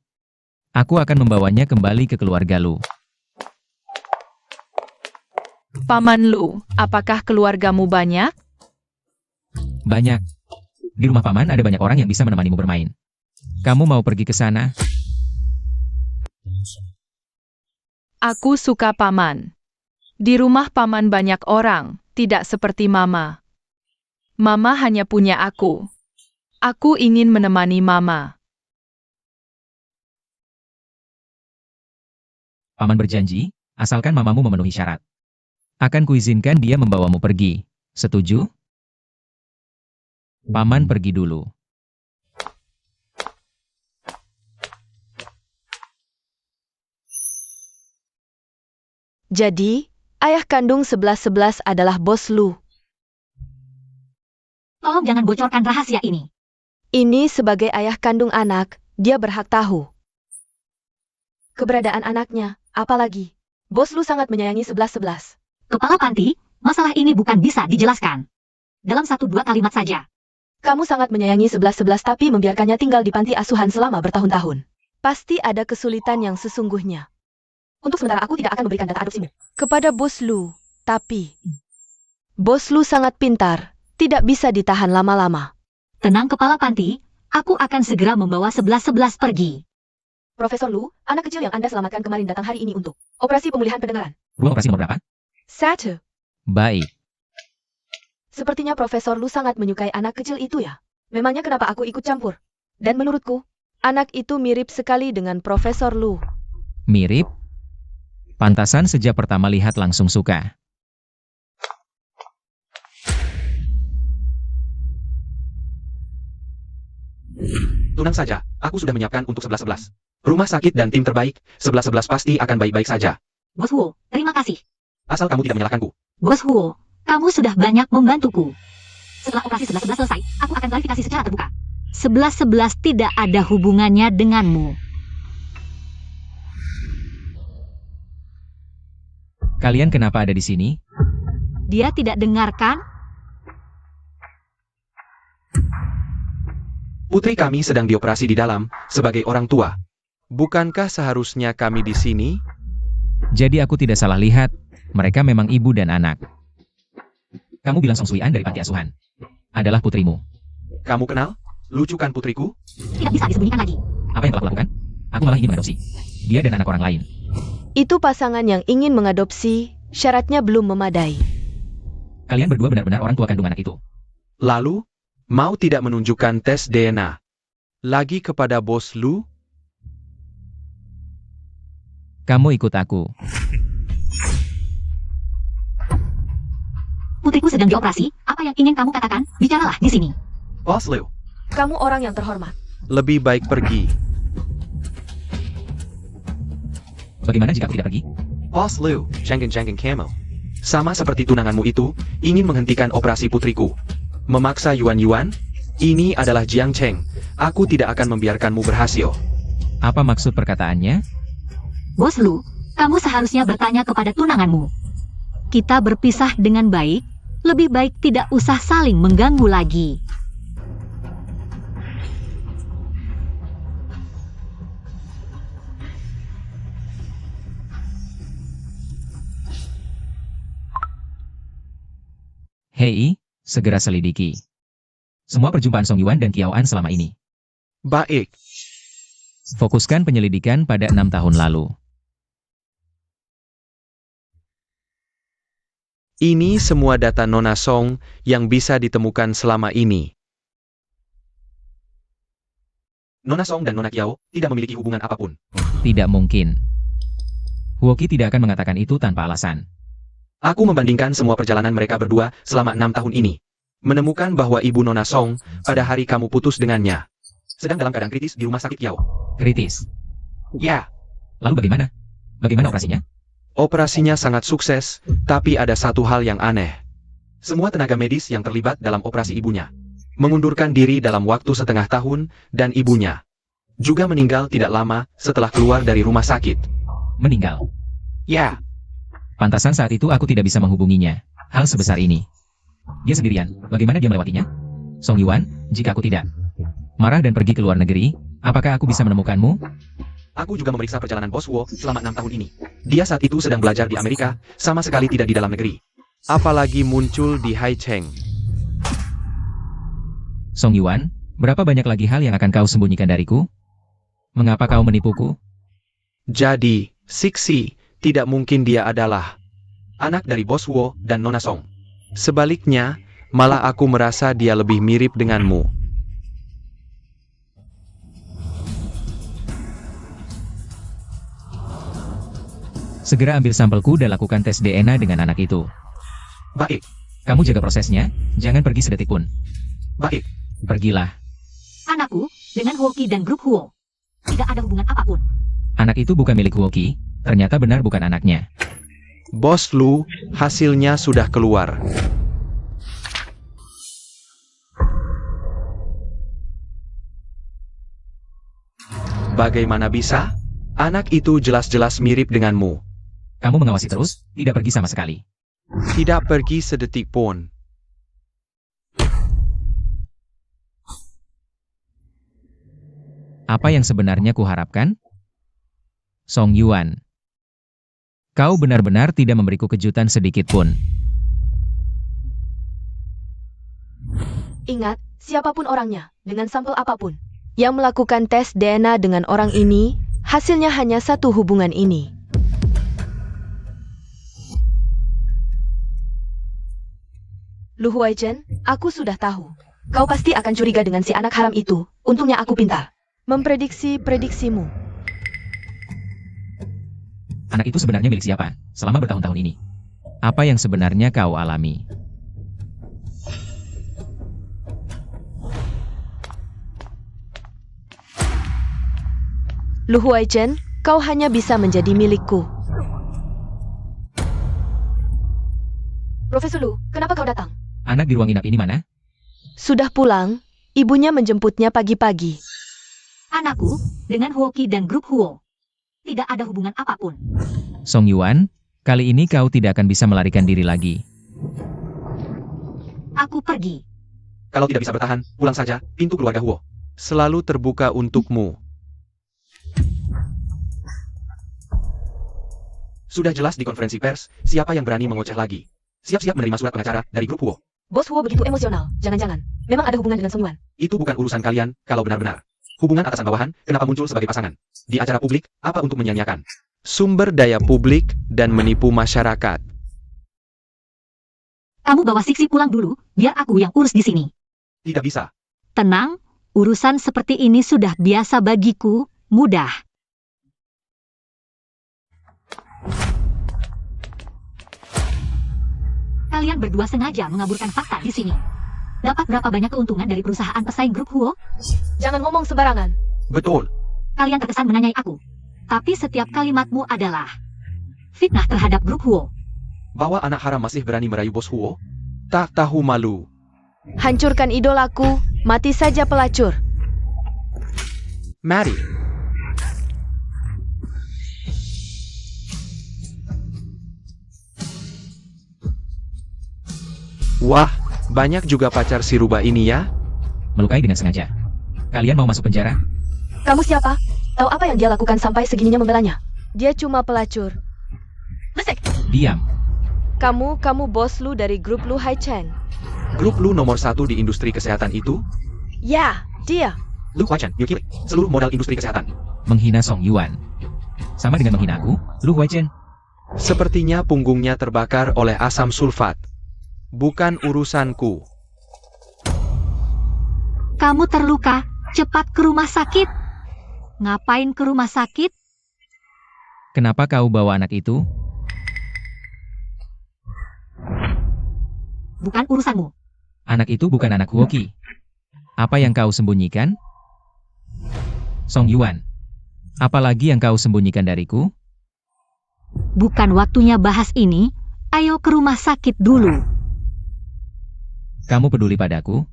aku akan membawanya kembali ke keluarga Lu. Paman Lu, apakah keluargamu banyak? Banyak. Di rumah paman ada banyak orang yang bisa menemanimu bermain. Kamu mau pergi ke sana? Aku suka Paman. Di rumah Paman banyak orang, tidak seperti Mama. Mama hanya punya aku. Aku ingin menemani Mama. Paman berjanji, asalkan mamamu memenuhi syarat. Akan kuizinkan dia membawamu pergi. Setuju? Paman pergi dulu. Jadi, ayah kandung 11-11 adalah bos Lu. Tolong jangan bocorkan rahasia ini. Ini sebagai ayah kandung anak, dia berhak tahu. Keberadaan anaknya, apalagi. Bos Lu sangat menyayangi 11-11. Kepala Panti, masalah ini bukan bisa dijelaskan dalam 1-2 kalimat saja. Kamu sangat menyayangi 11-11 tapi membiarkannya tinggal di panti asuhan selama bertahun-tahun. Pasti ada kesulitan yang sesungguhnya. Untuk sementara aku tidak akan memberikan data adopsimu kepada bos Lu. Tapi, bos Lu sangat pintar, tidak bisa ditahan lama-lama. Tenang Kepala Panti, aku akan segera membawa 11-11 pergi. Profesor Lu, anak kecil yang Anda selamatkan kemarin datang hari ini untuk operasi pemulihan pendengaran. Ruang operasi nomor berapa? 1. Baik. Sepertinya Profesor Lu sangat menyukai anak kecil itu ya. Memangnya kenapa aku ikut campur? Dan menurutku, anak itu mirip sekali dengan Profesor Lu. Mirip? Pantasan sejak pertama lihat langsung suka. Tenang saja, aku sudah menyiapkan untuk 11-11. Rumah sakit dan tim terbaik, 11-11 pasti akan baik-baik saja. Bos Huo, terima kasih. Asal kamu tidak menyalahkanku. Bos Huo, kamu sudah banyak membantuku. Setelah operasi 11-11 selesai, aku akan klarifikasi secara terbuka. 11-11 tidak ada hubungannya denganmu. Kalian kenapa ada di sini? Dia tidak dengarkan? Putri kami sedang dioperasi di dalam, sebagai orang tua. Bukankah seharusnya kami di sini? Jadi aku tidak salah lihat, mereka memang ibu dan anak. Kamu bilang Song Sui-an dari panti asuhan. Adalah putrimu. Kamu kenal? Lucu kan putriku? Tidak bisa disembunyikan lagi. Apa yang telah kulakukan? Aku malah ingin mengadopsi dia dan anak orang lain. Itu pasangan yang ingin mengadopsi, syaratnya belum memadai. Kalian berdua benar-benar orang tua kandung anak itu. Lalu, mau tidak menunjukkan tes DNA? Lagi kepada Bos Lu? Kamu ikut aku. Putriku sedang dioperasi, apa yang ingin kamu katakan? Bicaralah di sini. Bos Lu, Kamu orang yang terhormat. lebih baik pergi. Bagaimana jika aku tidak pergi? Bos Lu, jangking Camo. Sama seperti tunanganmu itu, ingin menghentikan operasi putriku. Memaksa Yuan-Yuan? Ini adalah Jiang Cheng. Aku tidak akan membiarkanmu berhasil. Apa maksud perkataannya? Bos Lu, kamu seharusnya bertanya kepada tunanganmu. Kita berpisah dengan baik, lebih baik tidak usah saling mengganggu lagi. Hei, segera selidiki semua perjumpaan Song Yuan dan Kiao An selama ini. Baik. Fokuskan penyelidikan pada 6 tahun lalu. Ini semua data Nona Song yang bisa ditemukan selama ini. Nona Song dan Nona Kiao tidak memiliki hubungan apapun. Tidak mungkin. Huoki tidak akan mengatakan itu tanpa alasan. Aku membandingkan semua perjalanan mereka berdua selama 6 tahun ini. Menemukan bahwa ibu Nona Song pada hari kamu putus dengannya sedang dalam keadaan kritis di rumah sakit Kiao. Kritis. Ya, Lalu bagaimana? Bagaimana operasinya? operasinya sangat sukses, tapi ada satu hal yang aneh. Semua tenaga medis yang terlibat dalam operasi ibunya mengundurkan diri dalam waktu setengah tahun, dan ibunya juga meninggal tidak lama setelah keluar dari rumah sakit. Meninggal. Ya, Pantasan saat itu aku tidak bisa menghubunginya. Hal sebesar ini. Dia sendirian. Bagaimana dia melewatinya? Song Yuan, jika aku tidak marah dan pergi ke luar negeri, apakah aku bisa menemukanmu? aku juga memeriksa perjalanan Bos Wo selama 6 tahun ini. Dia saat itu sedang belajar di Amerika, sama sekali tidak di dalam negeri. Apalagi muncul di Haicheng. Song Yuan, berapa banyak lagi hal yang akan kau sembunyikan dariku? Mengapa kau menipuku? Jadi, Sixi, tidak mungkin dia adalah anak dari Bos Wo dan Nona Song. Sebaliknya, malah aku merasa dia lebih mirip denganmu. Segera ambil sampelku dan lakukan tes DNA dengan anak itu. Baik, Kamu jaga prosesnya, jangan pergi sedetik pun. baik. Pergilah. Anakku, dengan Huoki dan grup Huo. Tidak ada hubungan apapun. Anak itu bukan milik Huoki, ternyata benar bukan anaknya. Bos Lu, hasilnya sudah keluar. Bagaimana bisa? Anak itu jelas-jelas mirip denganmu. Kamu mengawasi terus, tidak pergi sama sekali. Tidak pergi sedetik pun. Apa yang sebenarnya kuharapkan? Song Yuan. Kau benar-benar tidak memberiku kejutan sedikit pun. Ingat, siapapun orangnya, dengan sampel apapun, yang melakukan tes DNA dengan orang ini, hasilnya hanya satu hubungan ini. Lu Huaichen, aku sudah tahu. Kau pasti akan curiga dengan si anak haram itu. Untungnya aku pintar memprediksi prediksimu. Anak itu sebenarnya milik siapa selama bertahun-tahun ini? Apa yang sebenarnya kau alami? Lu Huaichen, kau hanya bisa menjadi milikku. Profesor Lu, kenapa kau datang? Anak di ruang inap ini mana? Sudah pulang, ibunya menjemputnya pagi-pagi. Anakku, dengan Huoki dan grup Huo. Tidak ada hubungan apapun. Song Yuan, kali ini kau tidak akan bisa melarikan diri lagi. Aku pergi. Kalau tidak bisa bertahan, pulang saja, pintu keluarga Huo selalu terbuka untukmu. Sudah jelas di konferensi pers, siapa yang berani mengoceh lagi. Siap-siap menerima surat pengacara dari grup Huo. Bos Huo begitu emosional, jangan-jangan. Memang ada hubungan dengan Song Yuan. Itu bukan urusan kalian, kalau benar-benar. Hubungan atasan bawahan, kenapa muncul sebagai pasangan? Di acara publik, apa untuk menyanyiakan? Sumber daya publik dan menipu masyarakat. Kamu bawa Siksi pulang dulu, biar aku yang urus di sini. Tidak bisa. Tenang, urusan seperti ini sudah biasa bagiku, mudah. Kalian berdua sengaja mengaburkan fakta di sini. Dapat berapa banyak keuntungan dari perusahaan pesaing grup Huo? Jangan ngomong sembarangan. Betul. Kalian terkesan menanyai aku. Tapi setiap kalimatmu adalah fitnah terhadap grup Huo. Bahwa anak haram masih berani merayu bos Huo? Tak tahu malu. Hancurkan idolaku, mati saja pelacur. Mari. Wah, banyak juga pacar si rubah ini ya. Melukai dengan sengaja. Kalian mau masuk penjara? Kamu siapa? Tahu apa yang dia lakukan sampai segininya membelanya? Dia cuma pelacur. Lesek, Diam. Kamu bos Lu dari grup Lu Haichen. Grup Lu nomor 1 di industri kesehatan itu? Ya, dia. Lu Huaichen, Yuki, seluruh modal industri kesehatan. Menghina Song Yuan. Sama dengan menghina aku, Lu Huaichen. Sepertinya punggungnya terbakar oleh asam sulfat. Bukan urusanku. kamu terluka, cepat ke rumah sakit. Ngapain ke rumah sakit? Kenapa kau bawa anak itu? Bukan urusanmu. Anak itu bukan anak Huoki. Apa yang kau sembunyikan? Song Yuan. Apalagi yang kau sembunyikan dariku? Bukan waktunya bahas ini. Ayo ke rumah sakit dulu. Kamu peduli padaku?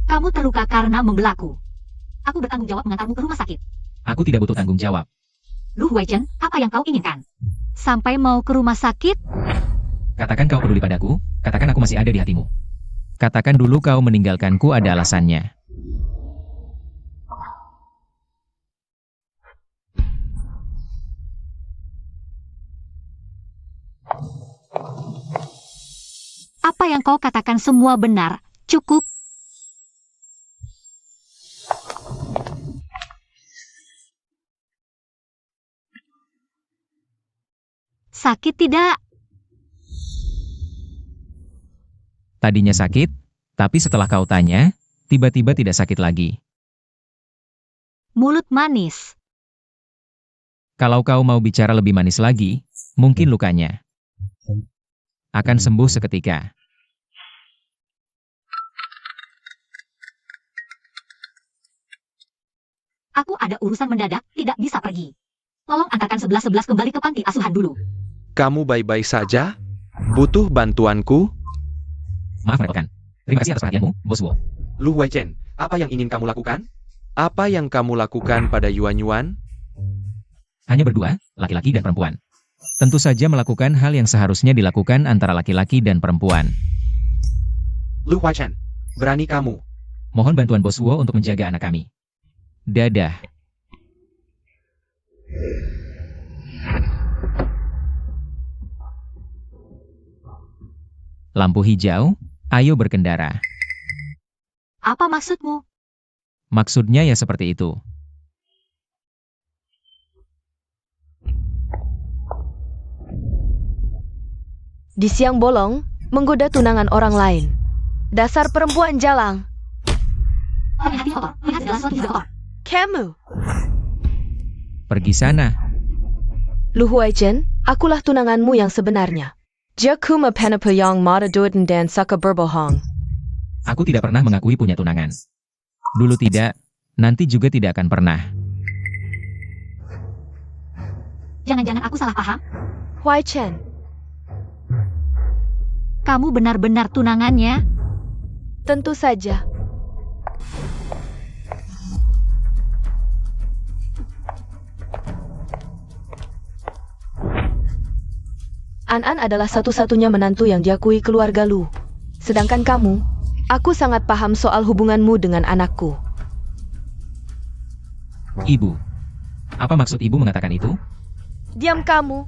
Kamu terluka karena membelaku. Aku bertanggung jawab mengantarmu ke rumah sakit. Aku tidak butuh tanggung jawab. Lu Huaichen, apa yang kau inginkan? Sampai mau ke rumah sakit? Katakan kau peduli padaku, katakan aku masih ada di hatimu. Katakan dulu kau meninggalkanku ada alasannya. Apa yang kau katakan semua benar, cukup. Sakit tidak? Tadinya sakit, tapi setelah kau tanya, tiba-tiba tidak sakit lagi. Mulut manis. Kalau kau mau bicara lebih manis lagi, mungkin lukanya akan sembuh seketika. Aku ada urusan mendadak, tidak bisa pergi. Tolong antarkan 11-11 kembali ke panti asuhan dulu. Kamu baik-baik saja? Butuh bantuanku? Maaf merepotkan. Terima kasih atas perhatianmu, Bos Wu. Lu Huaichen, apa yang ingin kamu lakukan? Apa yang kamu lakukan pada Yuan Yuan? Hanya berdua, laki-laki dan perempuan. Tentu saja melakukan hal yang seharusnya dilakukan antara laki-laki dan perempuan. Lu Huaichen, berani kamu. Mohon bantuan Bos Wu untuk menjaga anak kami. Dadah. Lampu hijau, ayo berkendara. Apa maksudmu? Maksudnya ya seperti itu. Di siang bolong, menggoda tunangan orang lain. Dasar perempuan jalang. Lihat kotor, lihat segala sesuatu juga kotor. Kamu. Pergi sana. Lu Huaichen, akulah tunanganmu yang sebenarnya. Jakuma penapayang mata doden dan saka berbohong. Aku tidak pernah mengakui punya tunangan. Dulu tidak, nanti juga tidak akan pernah. Jangan-jangan aku salah paham? Huaichen, Kamu benar-benar tunangannya? tentu saja. An-An adalah satu-satunya menantu yang diakui keluarga Lu. Sedangkan kamu, aku sangat paham soal hubunganmu dengan anakku. Ibu. Apa maksud ibu mengatakan itu? Diam kamu.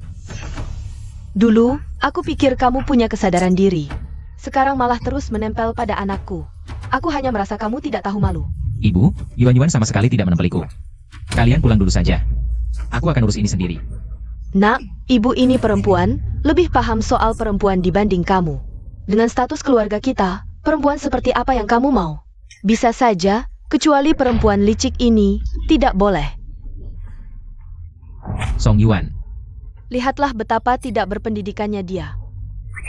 Dulu, aku pikir kamu punya kesadaran diri. Sekarang malah terus menempel pada anakku. Aku hanya merasa kamu tidak tahu malu. Ibu, Yuan-Yuan sama sekali tidak menempeliku. Kalian pulang dulu saja. Aku akan urus ini sendiri. Nak, ibu ini perempuan, lebih paham soal perempuan dibanding kamu. Dengan status keluarga kita, perempuan seperti apa yang kamu mau? Bisa saja, kecuali perempuan licik ini, tidak boleh. Song Yuan. Lihatlah betapa tidak berpendidikannya dia.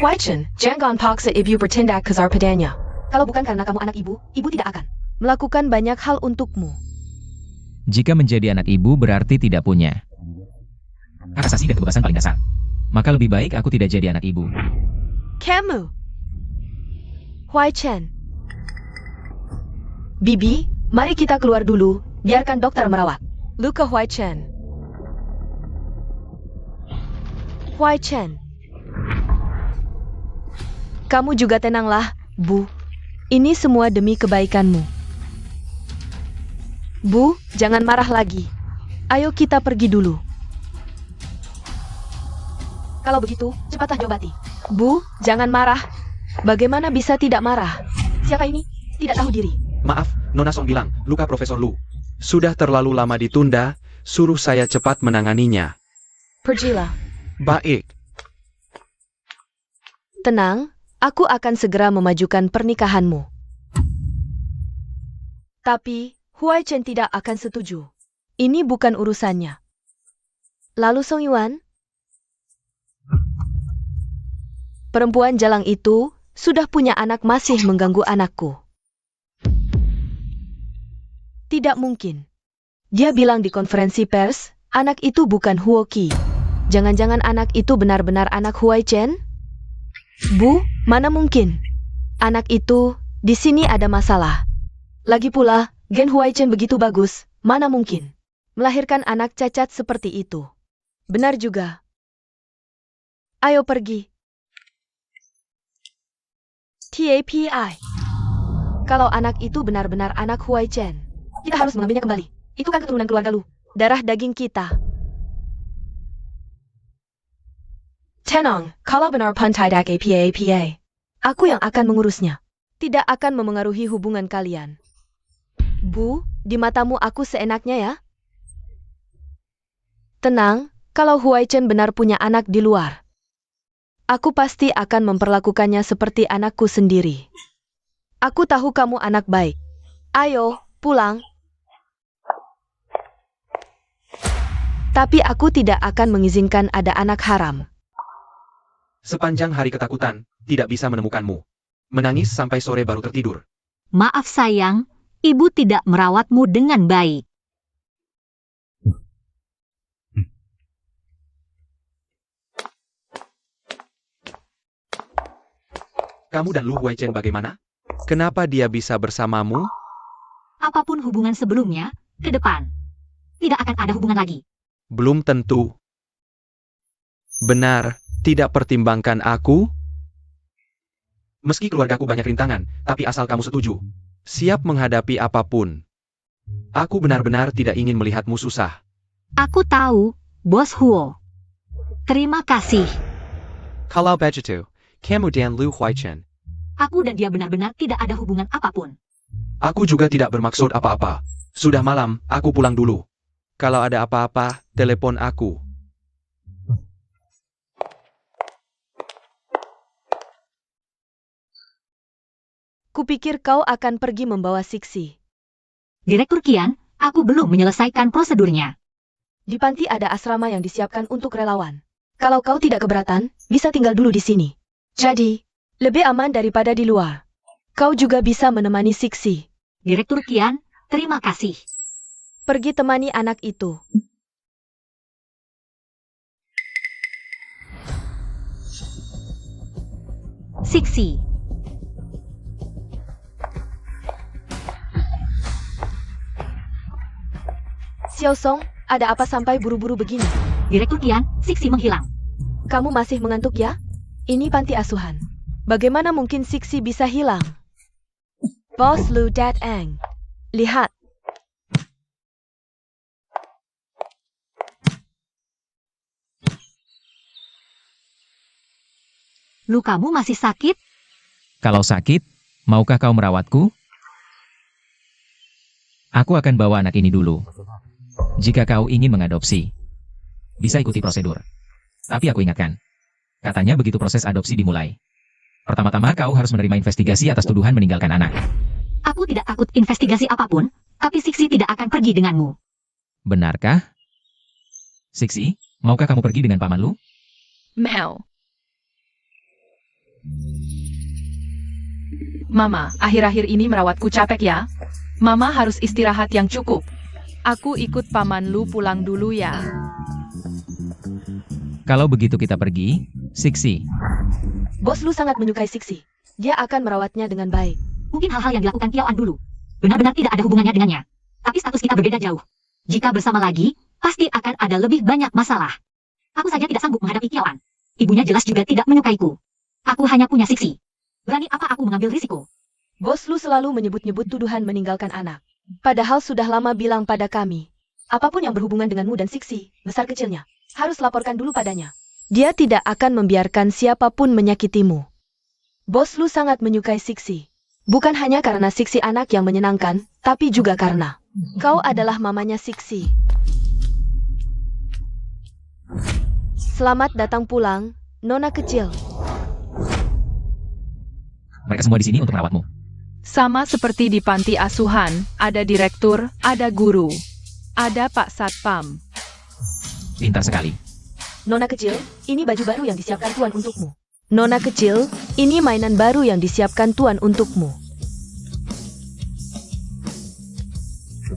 Huaichen, jangan paksa ibu bertindak kasar padanya. Kalau bukan karena kamu anak ibu, ibu tidak akan melakukan banyak hal untukmu. Jika menjadi anak ibu berarti tidak punya hak asasi dan kebebasan paling dasar. Maka lebih baik aku tidak jadi anak ibu. Kamu. Huaichen. Bibi, mari kita keluar dulu, biarkan dokter merawat. Luka Huaichen. Huaichen. Kamu juga tenanglah, Bu. Ini semua demi kebaikanmu. Bu, jangan marah lagi. Ayo kita pergi dulu. Kalau begitu, cepatlah diobati. Bu, jangan marah. Bagaimana bisa tidak marah? Siapa ini? Tidak tahu diri. Maaf, Nona Song bilang, luka Profesor Lu. Sudah terlalu lama ditunda, suruh saya cepat menanganinya. Pergilah. Baik. Tenang, aku akan segera memajukan pernikahanmu. Tapi, Huaichen tidak akan setuju. Ini bukan urusannya. Lalu Song Yuan? Perempuan jalang itu sudah punya anak masih mengganggu anakku. Tidak mungkin. Dia bilang di konferensi pers, anak itu bukan Huoqi. Jangan-jangan anak itu benar-benar anak Huaichen? Bu, mana mungkin? Anak itu, di sini ada masalah. Lagi pula, gen Huaichen begitu bagus, mana mungkin? Melahirkan anak cacat seperti itu. Benar juga. Ayo pergi. TAPI. Kalau anak itu benar-benar anak Huaichen, kita harus mengambilnya kembali. Itu kan keturunan keluarga Lu. Darah daging kita. Tenang, kalau benar tidak APA. Aku yang akan mengurusnya. Tidak akan memengaruhi hubungan kalian. Bu, di matamu aku seenaknya ya? Tenang, kalau Huaichen benar punya anak di luar. Aku pasti akan memperlakukannya seperti anakku sendiri. Aku tahu kamu anak baik. Ayo, pulang. Tapi aku tidak akan mengizinkan ada anak haram. Sepanjang hari ketakutan, tidak bisa menemukanmu. Menangis sampai sore baru tertidur. Maaf sayang, ibu tidak merawatmu dengan baik. Kamu dan Lu Huaichen bagaimana? Kenapa dia bisa bersamamu? Apapun hubungan sebelumnya, ke depan. Tidak akan ada hubungan lagi. Belum tentu. Benar, tidak pertimbangkan aku? Meski keluargaku banyak rintangan, tapi asal kamu setuju, siap menghadapi apapun. Aku benar-benar tidak ingin melihatmu susah. Aku tahu, Bos Huo. Terima kasih. Kalau begitu, kamu dan Lu Huaichen. Aku dan dia benar-benar tidak ada hubungan apapun. Aku juga tidak bermaksud apa-apa. Sudah malam, aku pulang dulu. Kalau ada apa-apa, telepon aku. Kupikir kau akan pergi membawa Siksi. Direktur Kian, aku belum menyelesaikan prosedurnya. Di panti ada asrama yang disiapkan untuk relawan. Kalau kau tidak keberatan, bisa tinggal dulu di sini. Jadi, lebih aman daripada di luar. Kau juga bisa menemani Siksi. Direktur Kian, terima kasih. Pergi temani anak itu. Siksi. Xiao Song, ada apa sampai buru-buru begini? Direktur Kian, Siksi menghilang. Kamu masih mengantuk ya? Ini panti asuhan. Bagaimana mungkin Siksi bisa hilang? Bos Lu Dat Eng. Lihat. Lukamu masih sakit? Kalau sakit, maukah kau merawatku? Aku akan bawa anak ini dulu. Jika kau ingin mengadopsi, bisa ikuti prosedur. Tapi aku ingatkan, katanya begitu proses adopsi dimulai. Pertama-tama kau harus menerima investigasi atas tuduhan meninggalkan anak. Aku tidak takut investigasi apapun, tapi Siksi tidak akan pergi denganmu. Benarkah? Siksi, maukah kamu pergi dengan paman Lu? Mel. Mama, akhir-akhir ini merawatku capek ya. Mama harus istirahat yang cukup. Aku ikut paman Lu pulang dulu ya. Kalau begitu kita pergi, Siksi. Bos Lu sangat menyukai Siksi. Dia akan merawatnya dengan baik. Mungkin hal-hal yang dilakukan Kiao An dulu benar-benar tidak ada hubungannya dengannya. Tapi status kita berbeda jauh. Jika bersama lagi, pasti akan ada lebih banyak masalah. Aku saja tidak sanggup menghadapi Kiao An. Ibunya jelas juga tidak menyukaiku. Aku hanya punya Siksi. Berani apa aku mengambil risiko? Bos Lu selalu menyebut-nyebut tuduhan meninggalkan anak. Padahal sudah lama bilang pada kami. Apapun yang berhubungan denganmu dan Siksi, besar kecilnya, harus laporkan dulu padanya. Dia tidak akan membiarkan siapapun menyakitimu. Bos Lu sangat menyukai Siksi. Bukan hanya karena Siksi anak yang menyenangkan, tapi juga karena kau adalah mamanya Siksi. Selamat datang pulang, Nona kecil. Mereka semua di sini untuk merawatmu. Sama seperti di panti asuhan, ada direktur, ada guru, ada Pak Satpam. Pintar sekali. Nona kecil, ini baju baru yang disiapkan Tuan untukmu. Nona kecil, ini mainan baru yang disiapkan Tuan untukmu.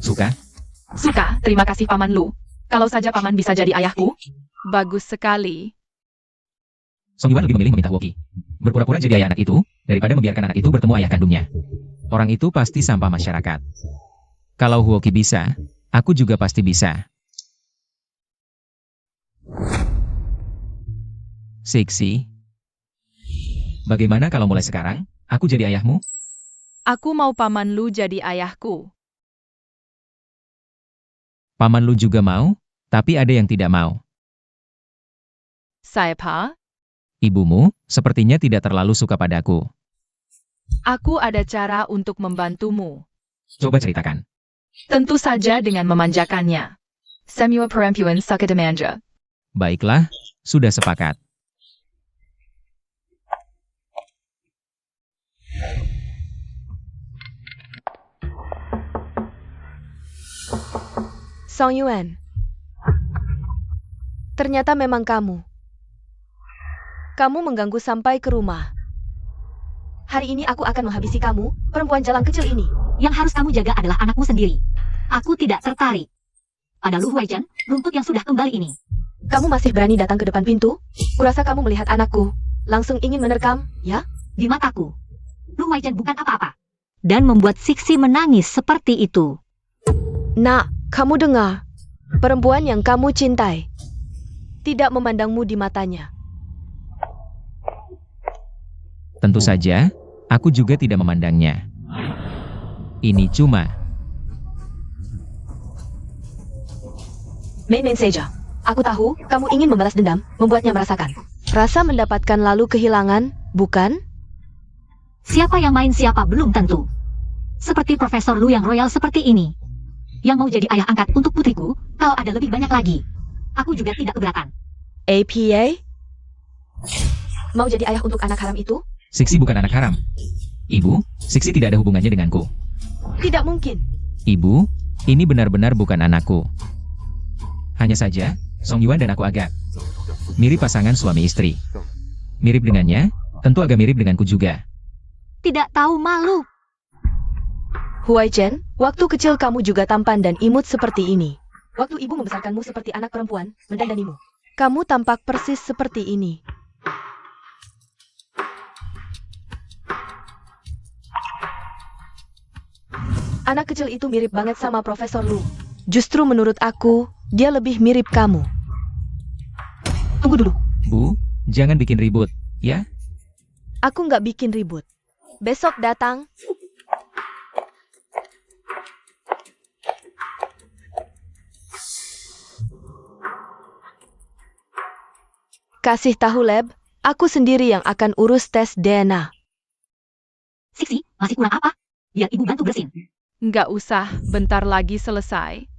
Suka? Suka, terima kasih Paman Lu. Kalau saja Paman bisa jadi ayahku. Bagus sekali. Song Yuan lebih memilih meminta Woki berpura-pura jadi ayah anak itu, daripada membiarkan anak itu bertemu ayah kandungnya. Orang itu pasti sampah masyarakat. Kalau Woki bisa, aku juga pasti bisa. Siksi, bagaimana kalau mulai sekarang, aku jadi ayahmu? Aku mau Paman Lu jadi ayahku. Paman Lu juga mau, tapi ada yang tidak mau. Siapa? Ibumu, sepertinya tidak terlalu suka padaku. Aku ada cara untuk membantumu. Coba ceritakan. Tentu saja dengan memanjakannya. Semua perempuan suka dimanja. Baiklah, sudah sepakat. Song Yuan. Ternyata memang kamu. Kamu mengganggu sampai ke rumah. Hari ini aku akan menghabisi kamu, perempuan jalan kecil ini. Yang harus kamu jaga adalah anakmu sendiri. Aku tidak tertarik. Ada Lu Huaijan, rumput yang sudah kembali ini. Kamu masih berani datang ke depan pintu? Kurasa kamu melihat anakku, langsung ingin menerkam, ya? Di mataku, Lu Huaijan bukan apa-apa. Dan membuat Siksi menangis seperti itu. Nak, kamu dengar. Perempuan yang kamu cintai tidak memandangmu di matanya. Tentu saja, aku juga tidak memandangnya. Ini cuma Main-main saja. Aku tahu, kamu ingin membalas dendam, membuatnya merasakan. Rasa mendapatkan lalu kehilangan, bukan? Siapa yang main siapa belum tentu. Seperti Profesor Lu yang royal seperti ini. Yang mau jadi ayah angkat untuk putriku, kalau ada lebih banyak lagi. Aku juga tidak keberatan. APA? Mau jadi ayah untuk anak haram itu? Siksi bukan anak haram. Ibu, Siksi tidak ada hubungannya denganku. Tidak mungkin. Ibu, ini benar-benar bukan anakku. Hanya saja, Song Yuan dan aku agak mirip pasangan suami istri. Mirip dengannya, tentu agak mirip denganku juga. Tidak tahu malu. Huai Chen, waktu kecil kamu juga tampan dan imut seperti ini. Waktu ibu membesarkanmu seperti anak perempuan, mendandanimu. Kamu tampak persis seperti ini. Anak kecil itu mirip banget sama Profesor Lu. Justru menurut aku, dia lebih mirip kamu. Tunggu dulu. Bu, jangan bikin ribut, ya? Aku nggak bikin ribut. Besok datang. Kasih tahu Lab, aku sendiri yang akan urus tes DNA. Siksi, masih kurang apa? Biar ibu bantu bersihin. Nggak usah, bentar lagi selesai.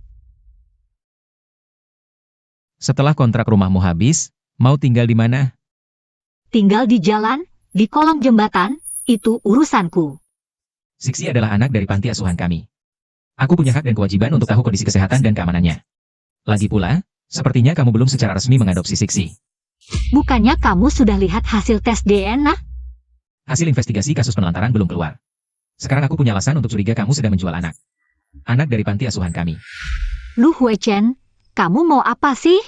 Setelah kontrak rumahmu habis, mau tinggal di mana? Tinggal di jalan, di kolong jembatan, itu urusanku. Siksi adalah anak dari panti asuhan kami. Aku punya hak dan kewajiban untuk tahu kondisi kesehatan dan keamanannya. Lagi pula, sepertinya kamu belum secara resmi mengadopsi Siksi. Bukannya kamu sudah lihat hasil tes DNA? Hasil investigasi kasus penelantaran belum keluar. Sekarang aku punya alasan untuk curiga kamu sedang menjual anak. Anak dari panti asuhan kami. Lu Hui Chen, kamu mau apa sih?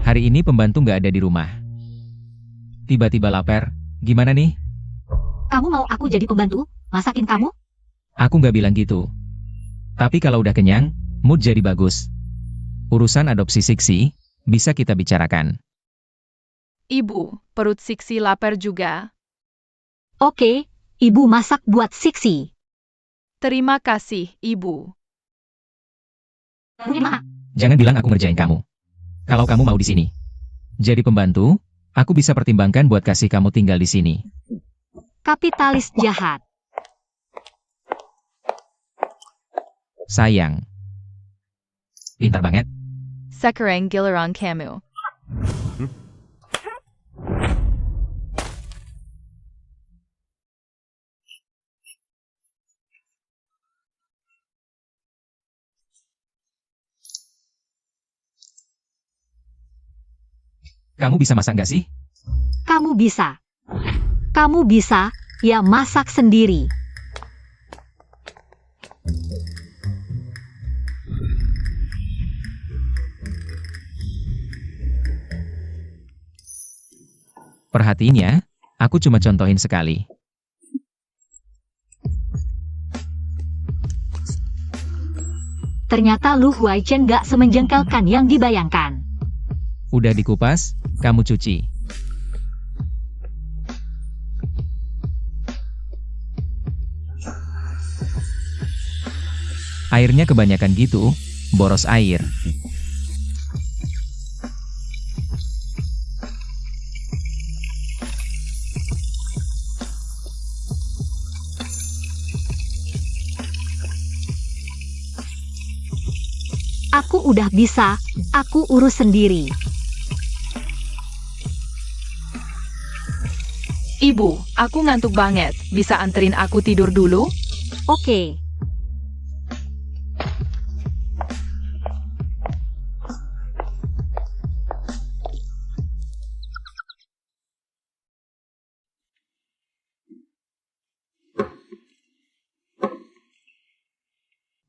Hari ini pembantu nggak ada di rumah. Tiba-tiba lapar, gimana nih? Kamu mau aku jadi pembantu? Masakin kamu? Aku nggak bilang gitu. Tapi kalau udah kenyang, mood jadi bagus. Urusan adopsi Siksi, bisa kita bicarakan. Ibu, perut Siksi lapar juga. Oke, ibu masak buat Siksi. Terima kasih, Ibu. Terima. Jangan bilang aku ngerjain kamu. Kalau kamu mau di sini jadi pembantu, aku bisa pertimbangkan buat kasih kamu tinggal di sini. Kapitalis jahat. Sayang. Pintar banget. Sekarang giliran kamu. Kamu bisa masak nggak sih? Kamu bisa. Kamu bisa, ya masak sendiri. Perhatiin ya, aku cuma contohin sekali. Ternyata Lu Hui Chen gak semenjengkelkan yang dibayangkan. Udah dikupas, kamu cuci. Airnya kebanyakan gitu, boros air. Aku udah bisa, aku urus sendiri. Ibu, aku ngantuk banget. Bisa anterin aku tidur dulu? Oke.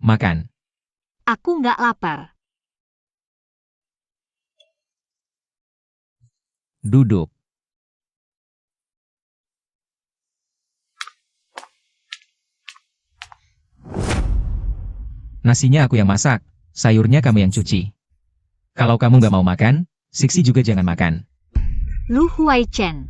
Makan. Aku nggak lapar. Duduk. Nasinya aku yang masak, sayurnya kamu yang cuci. Kalau kamu nggak mau makan, Siksi juga jangan makan. Lu Hui Chen.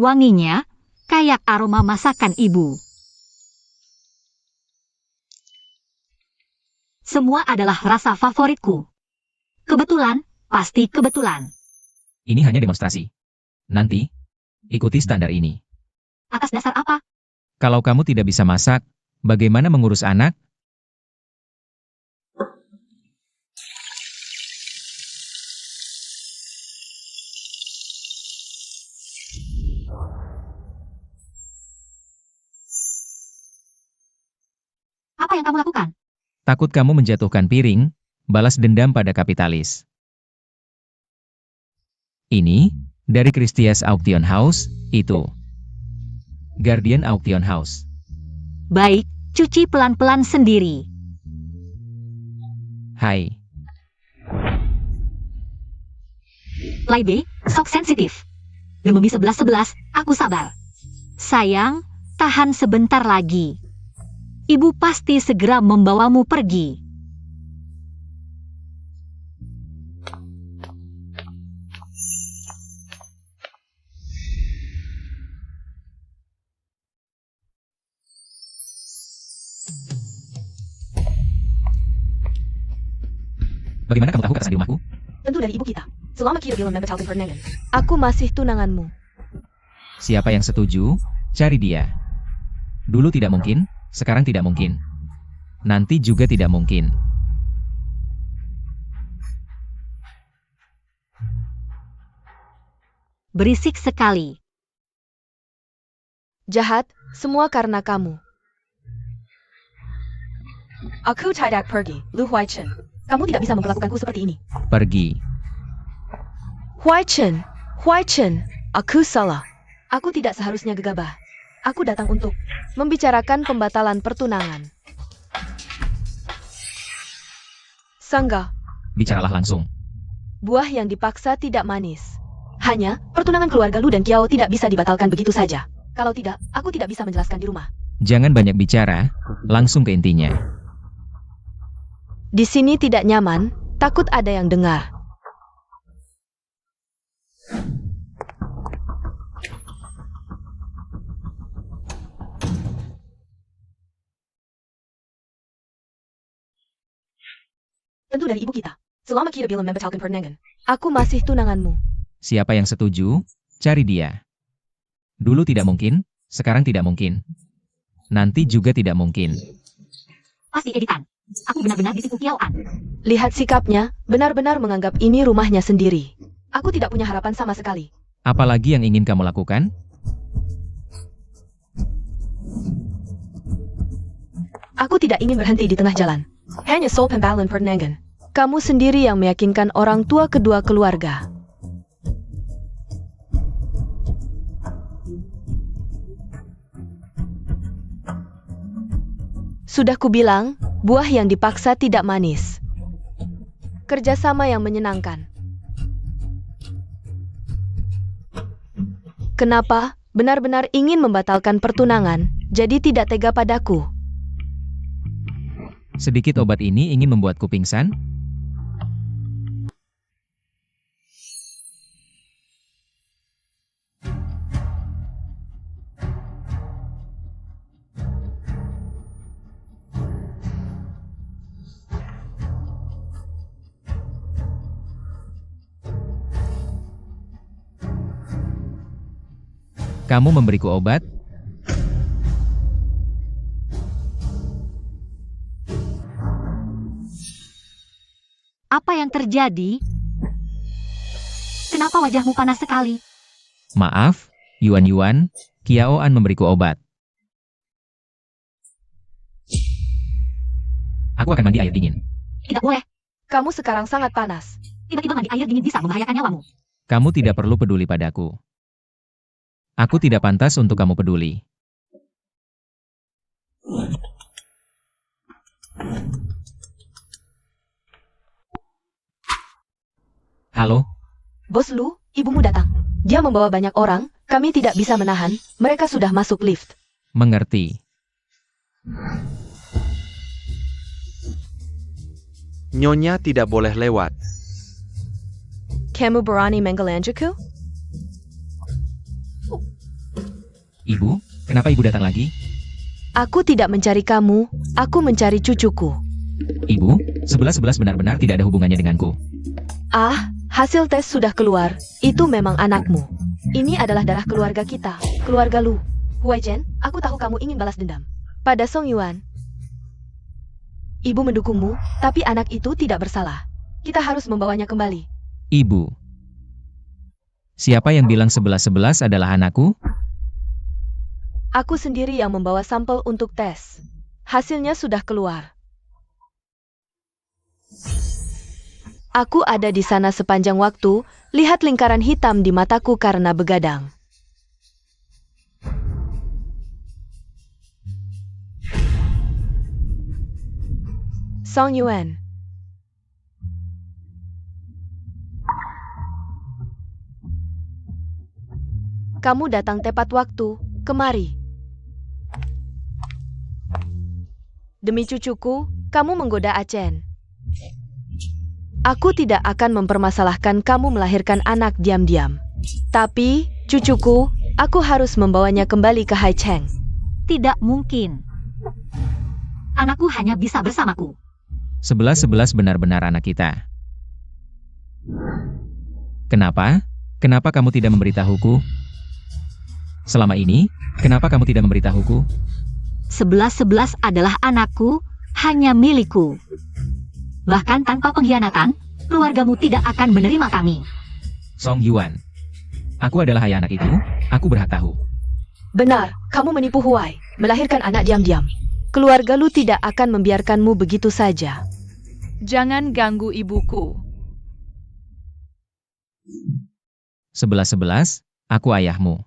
Wanginya, kayak aroma masakan ibu. Semua adalah rasa favoritku. Kebetulan, pasti kebetulan. Ini hanya demonstrasi. Nanti, ikuti standar ini. Atas dasar apa? Kalau kamu tidak bisa masak, bagaimana mengurus anak? Apa yang kamu lakukan? Takut kamu menjatuhkan piring, balas dendam pada kapitalis. Ini, dari Christie's Auction House, itu. Guardian Auction House. Baik, cuci pelan-pelan sendiri. Hai, Play B, sok sensitif. Demi 11-11, aku sabar. Sayang, tahan sebentar lagi. Ibu pasti segera membawamu pergi. bagaimana kamu tahu kekerasan di rumahku? Tentu dari ibu kita. Selama kita belum membatalkan pernikahan. Aku masih tunanganmu. Siapa yang setuju? Cari dia. Dulu tidak mungkin, sekarang tidak mungkin. Nanti juga tidak mungkin. Berisik sekali. Jahat, semua karena kamu. Aku tidak pergi, Lu Huaichen. Kamu tidak bisa memperlakukanku seperti ini. Pergi. Huaichen, aku salah. Aku tidak seharusnya gegabah. Aku datang untuk membicarakan pembatalan pertunangan. Sangga, Bicaralah langsung. buah yang dipaksa tidak manis. Hanya, pertunangan keluarga Lu dan Kiao tidak bisa dibatalkan begitu saja. Kalau tidak, aku tidak bisa menjelaskan di rumah. Jangan banyak bicara, langsung ke intinya. Di sini tidak nyaman, takut ada yang dengar. Tentu dari ibu kita. Selama kita belum membatalkan pernikahan. Aku masih tunanganmu. Siapa yang setuju? Cari dia. Dulu tidak mungkin, sekarang tidak mungkin. Nanti juga tidak mungkin. Pasti editan. Aku benar-benar ditipu Kiao-an. Lihat sikapnya, benar-benar menganggap ini rumahnya sendiri. Aku tidak punya harapan sama sekali. Apalagi yang ingin kamu lakukan? Aku tidak ingin berhenti di tengah jalan. Hanya soal pembalan pernikahan. Kamu sendiri yang meyakinkan orang tua kedua keluarga. Sudah kubilang, buah yang dipaksa tidak manis. Kerjasama yang menyenangkan. Kenapa? Benar-benar ingin membatalkan pertunangan, jadi tidak tega padaku. Sedikit obat ini ingin membuatku pingsan? Kamu memberiku obat? Apa yang terjadi? Kenapa wajahmu panas sekali? Maaf, Yuan, Kiao-an memberiku obat. Aku akan mandi air dingin. Tidak boleh. Kamu sekarang sangat panas. Tiba-tiba mandi air dingin bisa membahayakan nyawamu. Kamu tidak perlu peduli padaku. Aku tidak pantas untuk kamu peduli. Halo, Bos Lu, ibumu datang. Dia membawa banyak orang, kami tidak bisa menahan, mereka sudah masuk lift. mengerti. Nyonya tidak boleh lewat. Kamu berani menggelanjaku? Ibu, kenapa ibu datang lagi? Aku tidak mencari kamu, aku mencari cucuku. Ibu, 11-11 benar-benar tidak ada hubungannya denganku. Ah, hasil tes sudah keluar. Itu memang anakmu. Ini adalah darah keluarga kita, keluarga Lu. Huaichen, aku tahu kamu ingin balas dendam pada Song Yuan. Ibu mendukungmu, tapi anak itu tidak bersalah. Kita harus membawanya kembali. Ibu. Siapa yang bilang 11-11 adalah anakku? Aku sendiri yang membawa sampel untuk tes. Hasilnya sudah keluar. Aku ada di sana sepanjang waktu, lihat lingkaran hitam di mataku karena begadang. Song Yuan. Kamu datang tepat waktu, kemari. Demi cucuku, kamu menggoda Achen. Aku tidak akan mempermasalahkan kamu melahirkan anak diam-diam. Tapi, cucuku, aku harus membawanya kembali ke Haicheng. Tidak mungkin. Anakku hanya bisa bersamaku. 11-11 benar-benar anak kita. Kenapa? Kenapa kamu tidak memberitahuku? Selama ini, kenapa kamu tidak memberitahuku? 11-11 adalah anakku, hanya milikku. Bahkan tanpa pengkhianatan, keluargamu tidak akan menerima kami. Song Yuan. Aku adalah ayah anak itu, aku berhak tahu. Benar, kamu menipu Huai, melahirkan anak diam-diam. Keluarga Lu tidak akan membiarkanmu begitu saja. Jangan ganggu ibuku. 11-11, aku ayahmu.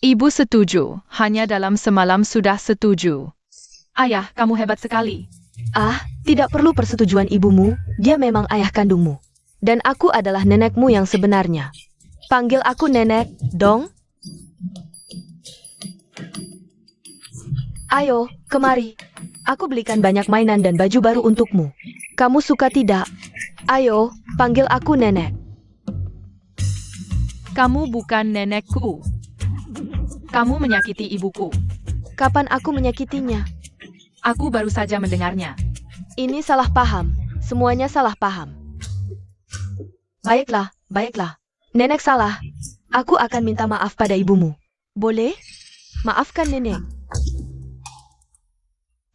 Ibu setuju, hanya dalam semalam sudah setuju. Ayah, kamu hebat sekali. Ah, tidak perlu persetujuan ibumu, dia memang ayah kandungmu. Dan aku adalah nenekmu yang sebenarnya. Panggil aku nenek, dong. Ayo, kemari. Aku belikan banyak mainan dan baju baru untukmu. Kamu suka tidak? Ayo, panggil aku nenek. Kamu bukan nenekku. Kamu menyakiti ibuku. Kapan aku menyakitinya? Aku baru saja mendengarnya. Ini salah paham. Semuanya salah paham. Baiklah, baiklah. Nenek salah. Aku akan minta maaf pada ibumu. Boleh? Maafkan nenek.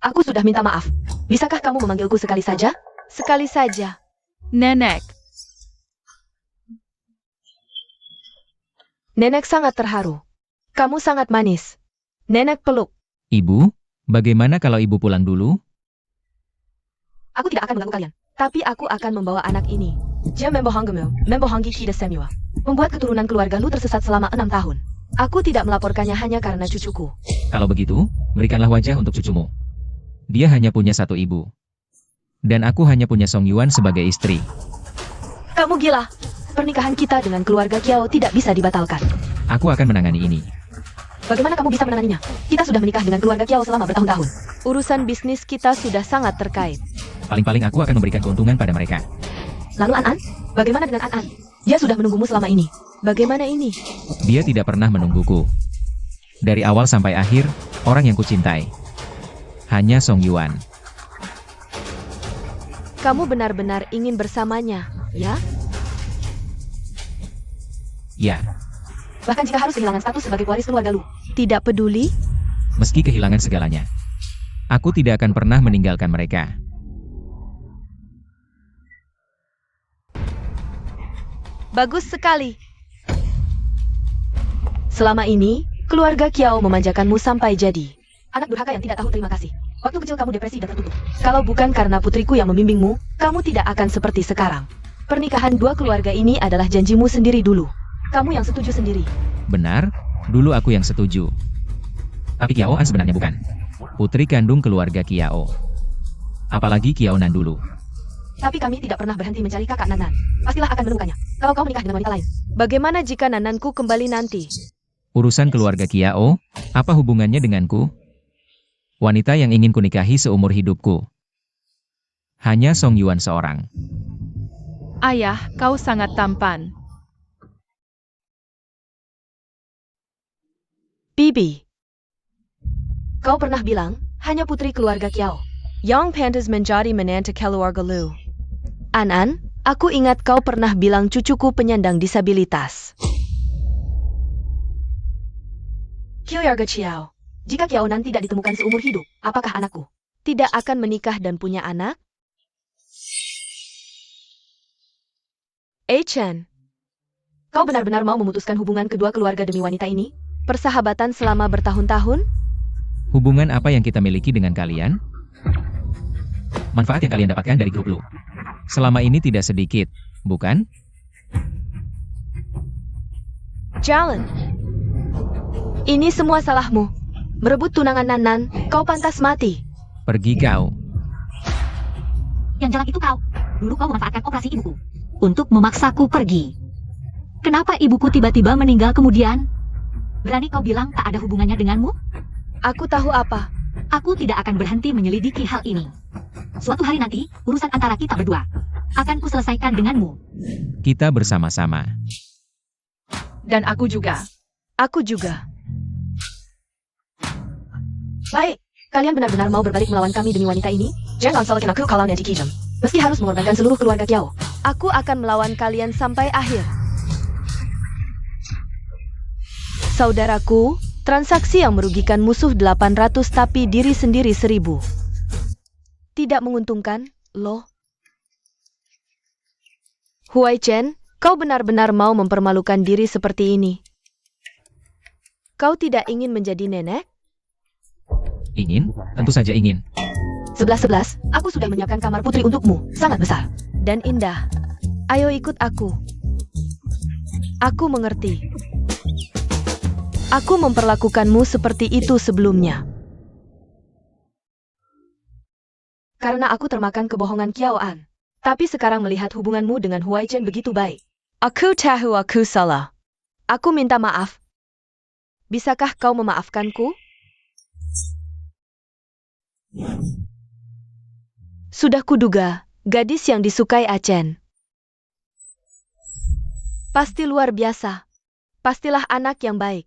Aku sudah minta maaf. Bisakah kamu memanggilku sekali saja? Sekali saja. Nenek. Nenek sangat terharu. Kamu sangat manis. Nenek peluk. Ibu, bagaimana kalau ibu pulang dulu? Aku tidak akan mengganggu kalian. Tapi aku akan membawa anak ini. Dia membohongi Ki de Semua. Membuat keturunan keluarga Lu tersesat selama 6 tahun. Aku tidak melaporkannya hanya karena cucuku. Kalau begitu, berikanlah wajah untuk cucumu. Dia hanya punya satu ibu. Dan aku hanya punya Song Yuan sebagai istri. Kamu gila. Pernikahan kita dengan keluarga Kiao tidak bisa dibatalkan. Aku akan menangani ini. Bagaimana kamu bisa menanganinya? Kita sudah menikah dengan keluarga Kiao selama bertahun-tahun. Urusan bisnis kita sudah sangat terkait. Paling-paling aku akan memberikan keuntungan pada mereka. Lalu An-An? Bagaimana dengan An-An? Dia sudah menunggumu selama ini. Bagaimana ini? Dia tidak pernah menungguku. Dari awal sampai akhir, orang yang kucintai hanya Song Yuan. Kamu benar-benar ingin bersamanya, ya? Ya, Bahkan jika harus kehilangan status sebagai pewaris keluarga Lu. Tidak peduli? meski kehilangan segalanya. Aku tidak akan pernah meninggalkan mereka. Bagus sekali. Selama ini, keluarga Kiao memanjakanmu sampai jadi. Anak durhaka yang tidak tahu terima kasih. Waktu kecil kamu depresi dan tertutup. Kalau bukan karena putriku yang membimbingmu, kamu tidak akan seperti sekarang. Pernikahan dua keluarga ini adalah janjimu sendiri dulu. Kamu yang setuju sendiri. Benar, dulu aku yang setuju. Tapi Kiao An sebenarnya bukan putri kandung keluarga Kiao. Apalagi Kiao Nan dulu. Tapi kami tidak pernah berhenti mencari kakak Nanan. Pastilah akan menemukannya. Kalau kau menikah dengan wanita lain. Bagaimana jika Nananku kembali nanti? Urusan keluarga Kiao, apa hubungannya denganku? Wanita yang ingin kunikahi seumur hidupku hanya Song Yuan seorang. Ayah, kau sangat tampan. Bibi. Kau pernah bilang, hanya putri keluarga Kiao. Yang pantas menjadi menantu keluarga Lu. An, aku ingat kau pernah bilang cucuku penyandang disabilitas. Keluarga Kiao, jika Kiao Nan tidak ditemukan seumur hidup, apakah anakku tidak akan menikah dan punya anak? Chen, kau benar-benar mau memutuskan hubungan kedua keluarga demi wanita ini? Persahabatan selama bertahun-tahun? Hubungan apa yang kita miliki dengan kalian? Manfaat yang kalian dapatkan dari grup Lu selama ini tidak sedikit, bukan? Jalan. Ini semua salahmu. Merebut tunangan Nan, kau pantas mati. Pergi kau. Yang jelek itu kau. Dulu kau memanfaatkan operasi ibuku untuk memaksaku pergi. Kenapa ibuku tiba-tiba meninggal kemudian? Berani kau bilang tak ada hubungannya denganmu? Aku tahu apa. Aku tidak akan berhenti menyelidiki hal ini. Suatu hari nanti, urusan antara kita berdua akan kuselesaikan denganmu. Kita bersama-sama. Dan aku juga. Aku juga. Baik, kalian benar-benar mau berbalik melawan kami demi wanita ini? Jangan salahkan aku kalau nanti kijam. Meski harus mengorbankan seluruh keluarga Kiao. Aku akan melawan kalian sampai akhir. Saudaraku, transaksi yang merugikan musuh 800 tapi diri sendiri 1000. Tidak menguntungkan, loh. Huai Chen, kau benar-benar mau mempermalukan diri seperti ini. Kau tidak ingin menjadi nenek? Ingin? Tentu saja ingin. 11-11, aku sudah menyiapkan kamar putri untukmu, sangat besar dan indah. Ayo ikut aku. Aku mengerti. Aku memperlakukanmu seperti itu sebelumnya. Karena aku termakan kebohongan Kiao An. Tapi sekarang melihat hubunganmu dengan Huai Chen begitu baik. Aku tahu aku salah. Aku minta maaf. Bisakah kau memaafkanku? Sudah kuduga, gadis yang disukai Achen. Pasti luar biasa. Pastilah anak yang baik.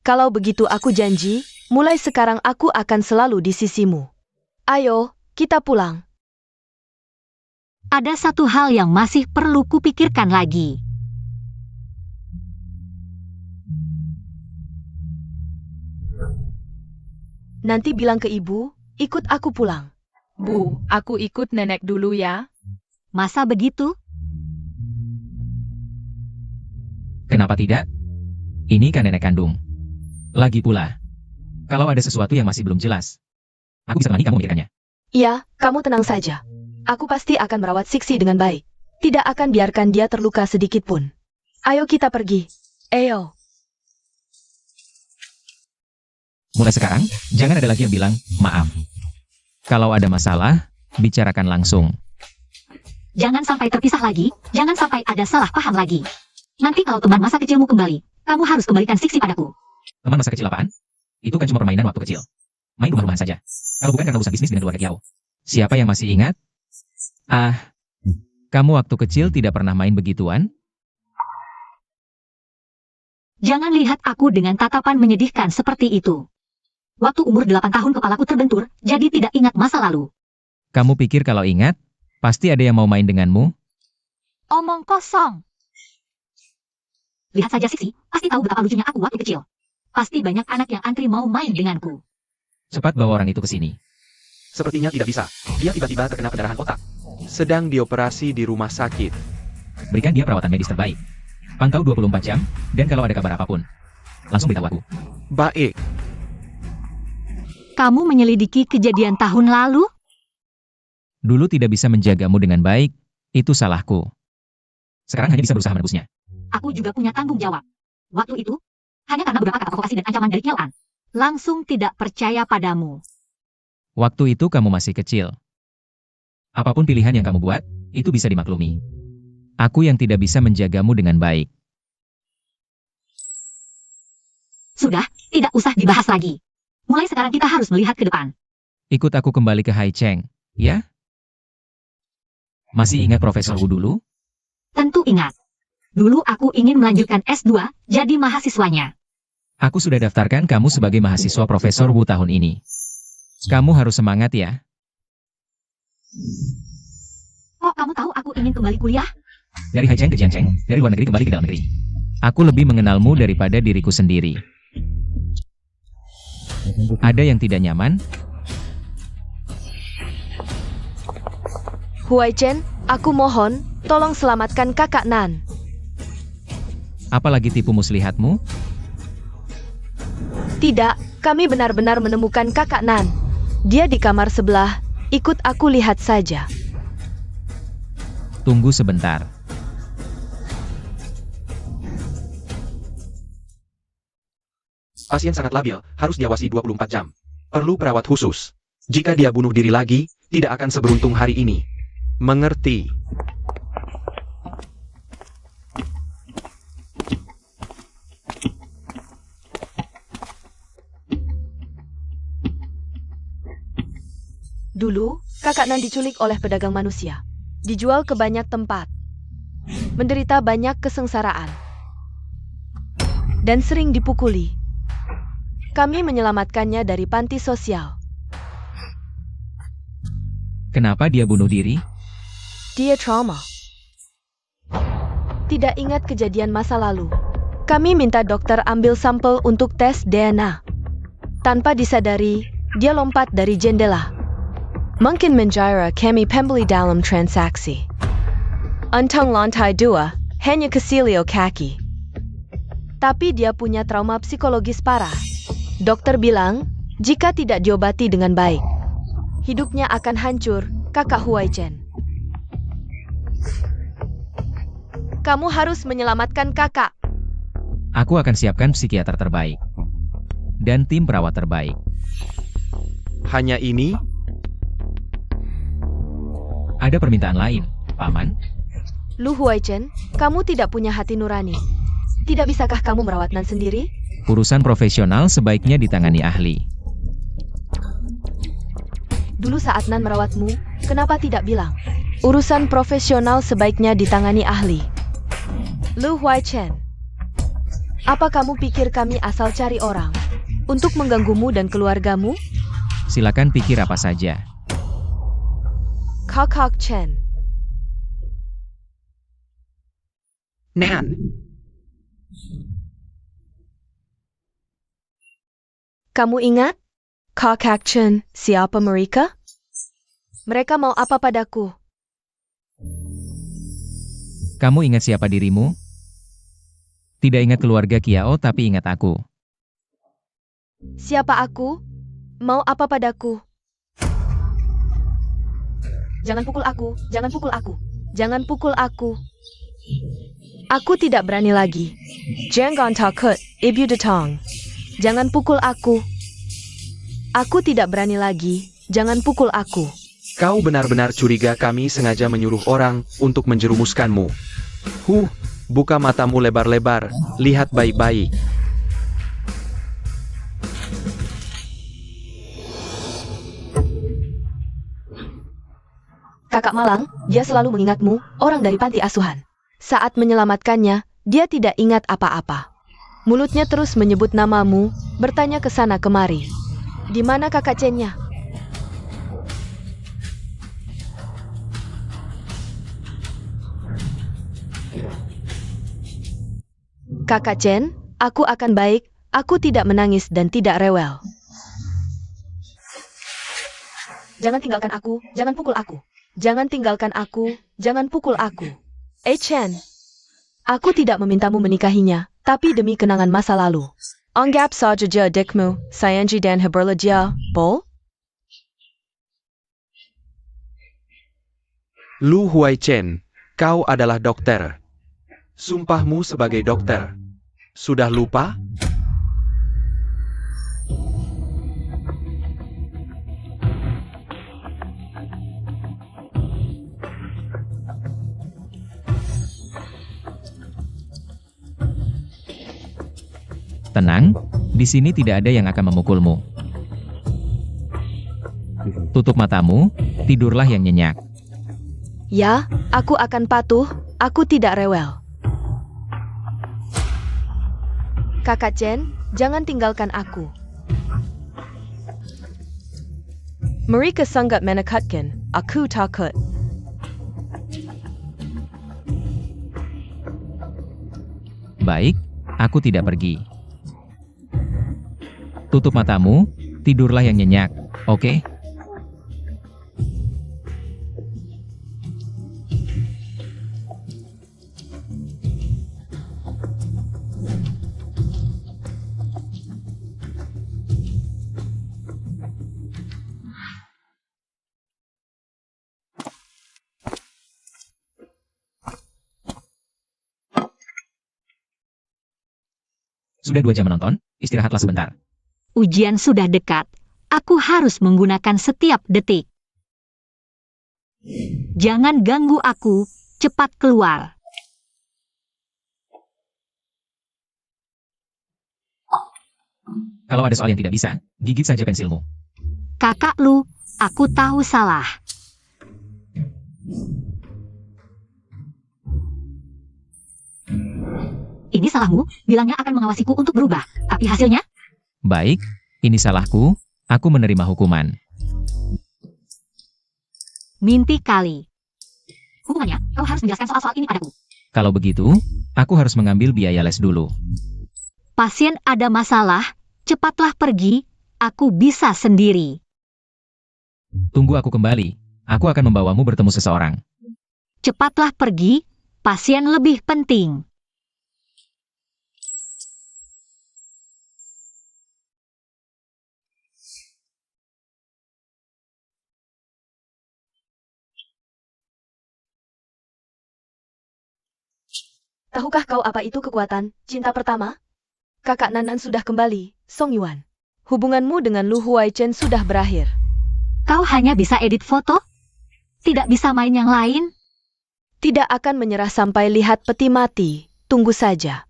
Kalau begitu aku janji, mulai sekarang aku akan selalu di sisimu. Ayo, kita pulang. Ada satu hal yang masih perlu kupikirkan lagi. Nanti bilang ke ibu, ikut aku pulang. Bu, aku ikut nenek dulu ya. Masa begitu? Kenapa tidak? Ini kan nenek kandung. Lagi pula, kalau ada sesuatu yang masih belum jelas, aku bisa temani kamu memikirkannya. Iya, kamu tenang saja. Aku pasti akan merawat Siksi dengan baik. Tidak akan biarkan dia terluka sedikit pun. Ayo kita pergi. Ayo. Mulai sekarang, jangan ada lagi yang bilang, maaf. Kalau ada masalah, bicarakan langsung. Jangan sampai terpisah lagi, jangan sampai ada salah paham lagi. Nanti kalau teman masa kecilmu kembali, kamu harus kembalikan Siksi padaku. Teman masa kecil apaan? Itu kan cuma permainan waktu kecil. Main rumah-rumahan saja. Kalau bukan karena urusan bisnis dengan keluarga Kiao. Siapa yang masih ingat? Kamu waktu kecil tidak pernah main begituan? Jangan lihat aku dengan tatapan menyedihkan seperti itu. Waktu umur 8 tahun kepalaku terbentur, jadi tidak ingat masa lalu. Kamu pikir kalau ingat, pasti ada yang mau main denganmu? Omong kosong. Lihat saja Siksi, pasti tahu betapa lucunya aku waktu kecil. Pasti banyak anak yang antri mau main denganku. Cepat bawa orang itu ke sini. Sepertinya tidak bisa. Dia tiba-tiba terkena pendarahan otak. Sedang dioperasi di rumah sakit. Berikan dia perawatan medis terbaik. Pantau 24 jam, dan kalau ada kabar apapun, langsung beritahu aku. Baik. Kamu menyelidiki kejadian tahun lalu? Dulu tidak bisa menjagamu dengan baik, itu salahku. Sekarang hanya bisa berusaha menebusnya. Aku juga punya tanggung jawab. Waktu itu, hanya karena beberapa kata provokasi dan ancaman dari Kiao An, langsung tidak percaya padamu. Waktu itu kamu masih kecil. Apapun pilihan yang kamu buat, itu bisa dimaklumi. Aku yang tidak bisa menjagamu dengan baik. Sudah, tidak usah dibahas lagi. Mulai sekarang kita harus melihat ke depan. Ikut aku kembali ke Hai Cheng, ya? Masih ingat Profesor Wu dulu? Tentu ingat. Dulu aku ingin melanjutkan S2, jadi mahasiswanya. Aku sudah daftarkan kamu sebagai mahasiswa Profesor Wu tahun ini. Kamu harus semangat ya. Kok kamu tahu aku ingin kembali kuliah? Dari Hai Cheng ke Jiang Cheng, dari luar negeri kembali ke dalam negeri. Aku lebih mengenalmu daripada diriku sendiri. Ada yang tidak nyaman? Huai Chen, aku mohon, tolong selamatkan kakak Nan. Apalagi tipu muslihatmu? Tidak, kami benar-benar menemukan kakak Nan. Dia di kamar sebelah, ikut aku lihat saja. Tunggu sebentar. Pasien sangat labil, harus diawasi 24 jam. Perlu perawat khusus. Jika dia bunuh diri lagi, tidak akan seberuntung hari ini. Mengerti? Dulu, kakak Nan diculik oleh pedagang manusia. Dijual ke banyak tempat. Menderita banyak kesengsaraan. Dan sering dipukuli. Kami menyelamatkannya dari panti sosial. Kenapa dia bunuh diri? Dia trauma. Tidak ingat kejadian masa lalu. Kami minta dokter ambil sampel untuk tes DNA. Tanpa disadari, dia lompat dari jendela. Mungkin menjara kami pembeli dalam transaksi. Untung lantai 2, hanya kesilio kaki. Tapi dia punya trauma psikologis parah. Dokter bilang, jika tidak diobati dengan baik, hidupnya akan hancur, kakak Huai Chen. Kamu harus menyelamatkan kakak. Aku akan siapkan psikiater terbaik. Dan tim perawat terbaik. Hanya ini? Ada permintaan lain, Paman? Lu Huai Chen, kamu tidak punya hati nurani. Tidak bisakah kamu merawat Nan sendiri? Urusan profesional sebaiknya ditangani ahli. Dulu saat Nan merawatmu, kenapa tidak bilang? Urusan profesional sebaiknya ditangani ahli. Lu Huai Chen, apa kamu pikir kami asal cari orang untuk mengganggumu dan keluargamu? Silakan pikir apa saja. Kakak Chen. Nan. Kamu ingat? Kakak Chen, siapa mereka? Mereka mau apa padaku? Kamu ingat siapa dirimu? Tidak ingat keluarga Kiao tapi ingat aku. Siapa aku? Mau apa padaku? Jangan pukul aku, jangan pukul aku, jangan pukul aku. Aku tidak berani lagi. Jangan takut, ibu datang. Jangan pukul aku. Aku tidak berani lagi, jangan pukul aku. Kau benar-benar curiga kami sengaja menyuruh orang untuk menjerumuskanmu. Buka matamu lebar-lebar, lihat baik-baik. Kakak Malang, dia selalu mengingatmu, orang dari panti asuhan. Saat menyelamatkannya, dia tidak ingat apa-apa. Mulutnya terus menyebut namamu, bertanya ke sana kemari. Di mana kakak Chen-nya? Kakak Chen, aku akan baik, aku tidak menangis dan tidak rewel. Jangan tinggalkan aku, jangan pukul aku. Jangan tinggalkan aku, jangan pukul aku. Chen, aku tidak memintamu menikahinya, tapi demi kenangan masa lalu. Anggap saja adikmu, Sayanji dan Haberla dia, Bol? Lu Huai Chen, kau adalah dokter. Sumpahmu sebagai dokter. Sudah lupa? Tenang, di sini tidak ada yang akan memukulmu. Tutup matamu, tidurlah yang nyenyak. Ya, aku akan patuh, aku tidak rewel. Kakak Chen, jangan tinggalkan aku. Mereka sangat menakutkan, aku takut. Baik, aku tidak pergi. Tutup matamu, tidurlah yang nyenyak, oke? Sudah 2 jam menonton, istirahatlah sebentar. Ujian sudah dekat. Aku harus menggunakan setiap detik. Jangan ganggu aku, cepat keluar. Kalau ada soal yang tidak bisa, gigit saja pensilmu. Kakak Lu, aku tahu salah. Ini salahmu, bilangnya akan mengawasiku untuk berubah. Tapi hasilnya? Baik, ini salahku, aku menerima hukuman. Mimpi kali. Hubungannya, kau harus menjelaskan soal-soal ini padaku. Kalau begitu, aku harus mengambil biaya les dulu. Pasien ada masalah, cepatlah pergi, aku bisa sendiri. Tunggu aku kembali, aku akan membawamu bertemu seseorang. Cepatlah pergi, pasien lebih penting. Tahukah kau apa itu kekuatan cinta pertama? Kakak Nanan sudah kembali, Song Yuan. Hubunganmu dengan Lu Huaichen sudah berakhir. Kau hanya bisa edit foto? Tidak bisa main yang lain? Tidak akan menyerah sampai lihat peti mati. Tunggu saja.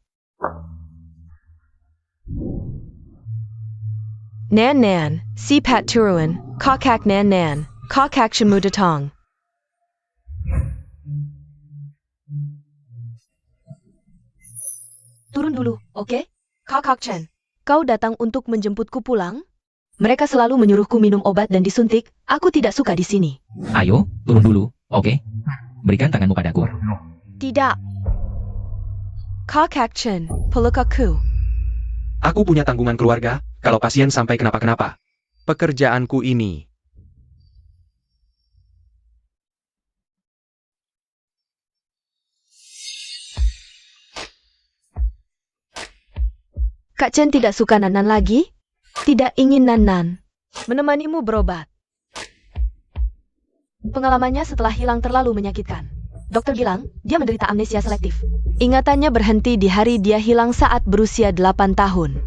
Nan Nan, si Pat Turuan, Kakak Nan Nan, Kakak Shemu Datang. Turun dulu, oke? Kakak Chen, kau datang untuk menjemputku pulang? Mereka selalu menyuruhku minum obat dan disuntik. Aku tidak suka di sini. Ayo, turun dulu, oke? Berikan tanganmu padaku. Tidak. Kakak Chen, peluk aku. Aku punya tanggungan keluarga, kalau pasien sampai kenapa-kenapa. Pekerjaanku ini. Kak Chen tidak suka Nanan lagi? Tidak ingin Nanan menemanimu berobat. Pengalamannya setelah hilang terlalu menyakitkan. Dokter bilang, dia menderita amnesia selektif. Ingatannya berhenti di hari dia hilang saat berusia 8 tahun.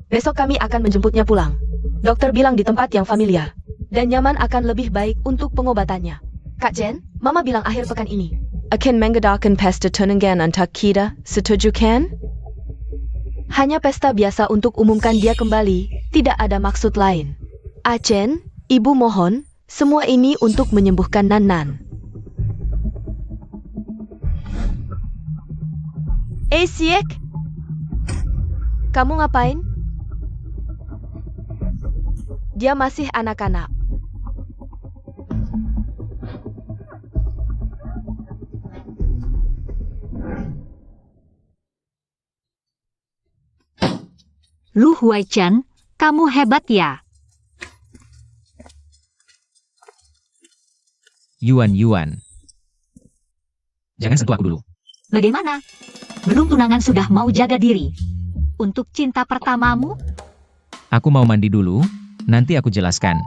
Besok kami akan menjemputnya pulang. Dokter bilang di tempat yang familiar. Dan nyaman akan lebih baik untuk pengobatannya. Kak Chen, Mama bilang akhir pekan ini akan mengadakan pesta tunangan antara kita, setuju kan? Hanya pesta biasa untuk umumkan dia kembali, tidak ada maksud lain. Chen, Ibu mohon, semua ini untuk menyembuhkan Nanan. Siek, kamu ngapain? Dia masih anak-anak. Lu Huaichen, kamu hebat ya. Yuan. Jangan sentuh aku dulu. Bagaimana? Belum tunangan sudah mau jaga diri. Untuk cinta pertamamu? Aku mau mandi dulu, nanti aku jelaskan.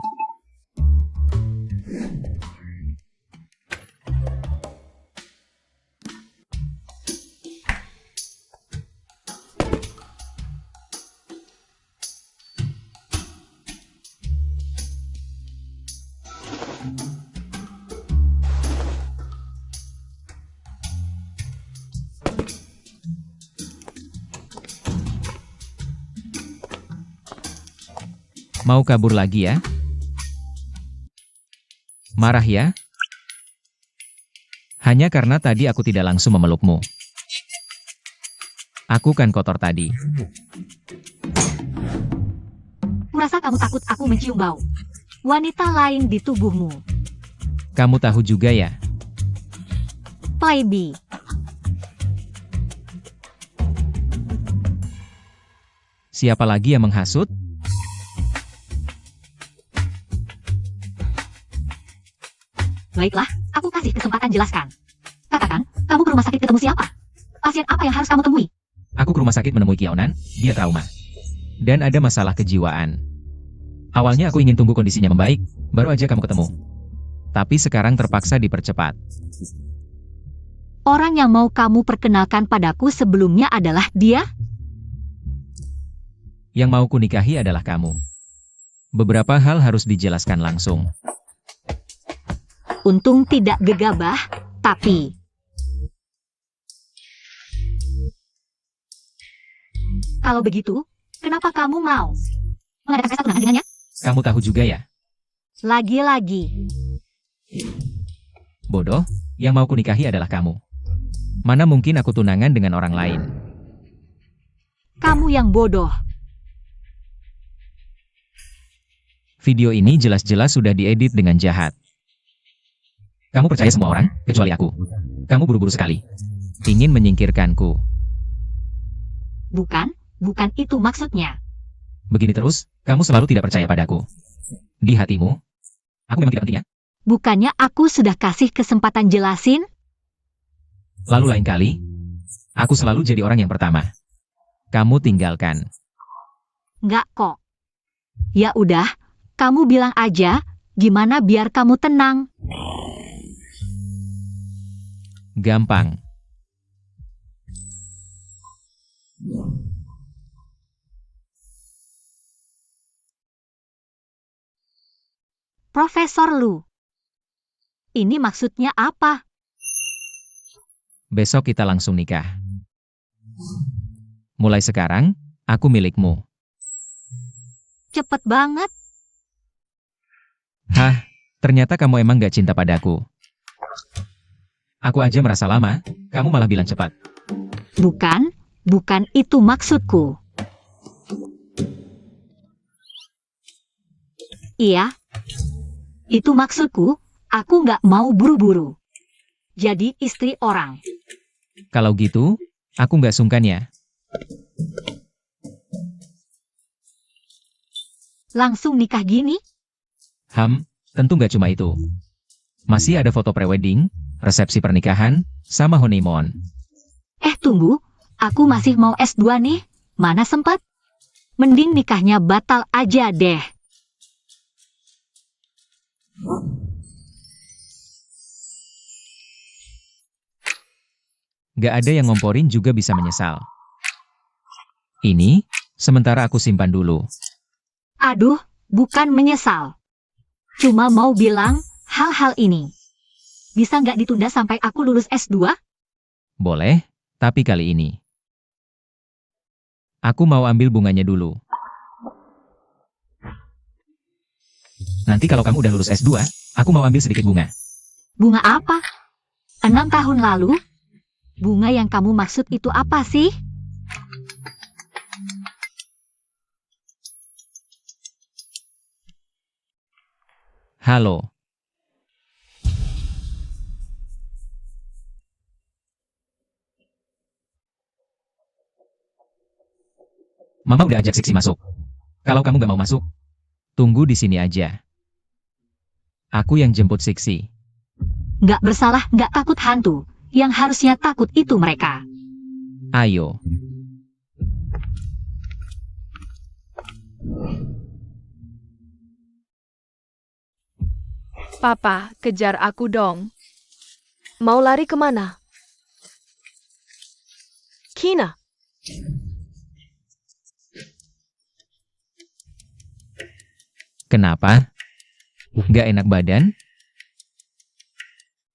Mau kabur lagi ya? Marah ya? Hanya karena tadi aku tidak langsung memelukmu. Aku kan kotor tadi. Kurasa kamu takut aku mencium bau wanita lain di tubuhmu. Kamu tahu juga ya? Playbi. Siapa lagi yang menghasut? Baiklah, aku kasih kesempatan jelaskan. Katakan, kamu ke rumah sakit ketemu siapa? Pasien apa yang harus kamu temui? Aku ke rumah sakit menemui Kiaonan, dia trauma. Dan ada masalah kejiwaan. Awalnya aku ingin tunggu kondisinya membaik, baru aja kamu ketemu. Tapi sekarang terpaksa dipercepat. Orang yang mau kamu perkenalkan padaku sebelumnya adalah dia? Yang mau kunikahi adalah kamu. Beberapa hal harus dijelaskan langsung. Untung tidak gegabah, tapi... Kalau begitu, kenapa kamu mau mengadakan pesta tunangan dengannya? Kamu tahu juga ya? Lagi-lagi. Bodoh, yang mau kunikahi adalah kamu. Mana mungkin aku tunangan dengan orang lain? Kamu yang bodoh. Video ini jelas-jelas sudah diedit dengan jahat. Kamu percaya semua orang, kecuali aku. Kamu buru-buru sekali. Ingin menyingkirkanku. Bukan itu maksudnya. Begini terus, kamu selalu tidak percaya padaku. Di hatimu, aku memang tidak penting ya? Bukannya aku sudah kasih kesempatan jelasin? Lalu lain kali, aku selalu jadi orang yang pertama. Kamu tinggalkan. Nggak kok. Ya udah, kamu bilang aja, gimana biar kamu tenang. Gampang. Profesor Lu. Ini maksudnya apa? Besok kita langsung nikah. Mulai sekarang, aku milikmu. Cepet banget. Hah, ternyata kamu emang gak cinta padaku. Aku aja merasa lama, kamu malah bilang cepat. Bukan itu maksudku. Iya, itu maksudku, aku nggak mau buru-buru. Jadi istri orang. Kalau gitu, aku nggak sungkan ya. Langsung nikah gini? Tentu nggak cuma itu. Masih ada foto prewedding, resepsi pernikahan, sama honeymoon. Tunggu, aku masih mau S2 nih, mana sempat? Mending nikahnya batal aja deh. Gak ada yang ngomporin juga bisa menyesal. Ini, sementara aku simpan dulu. Aduh, bukan menyesal. Cuma mau bilang, hal-hal ini. Bisa nggak ditunda sampai aku lulus S2? Boleh, tapi kali ini. Aku mau ambil bunganya dulu. Nanti kalau kamu udah lulus S2, aku mau ambil sedikit bunga. Bunga apa? 6 tahun lalu? Bunga yang kamu maksud itu apa sih? Halo. Mama udah ajak Siksi masuk. Kalau kamu gak mau masuk, tunggu di sini aja. Aku yang jemput Siksi. Nggak bersalah, nggak takut hantu. Yang harusnya takut itu mereka. Ayo. Papa, kejar aku dong. Mau lari kemana? Kina, Kenapa? Gak enak badan?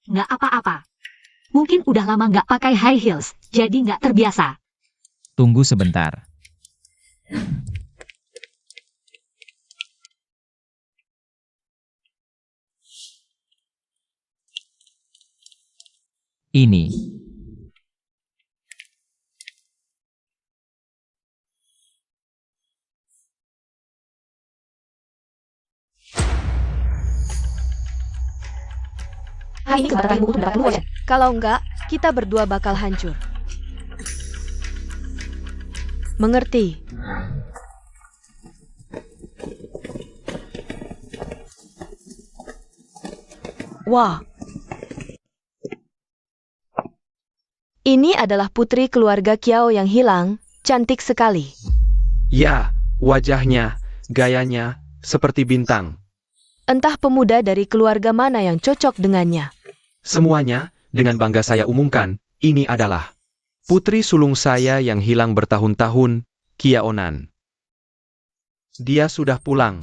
Nggak apa-apa. Mungkin udah lama nggak pakai high heels, jadi nggak terbiasa. Tunggu sebentar. Ini. ini kesempatan terakhirmu untuk mendapatkan Lu Wei Chen. Kalau enggak, kita berdua bakal hancur. Mengerti? Wah. Ini adalah putri keluarga Kiao yang hilang, cantik sekali. Ya, wajahnya, gayanya, seperti bintang. Entah pemuda dari keluarga mana yang cocok dengannya. Semuanya, dengan bangga saya umumkan, ini adalah putri sulung saya yang hilang bertahun-tahun, Kiaonan. Dia sudah pulang.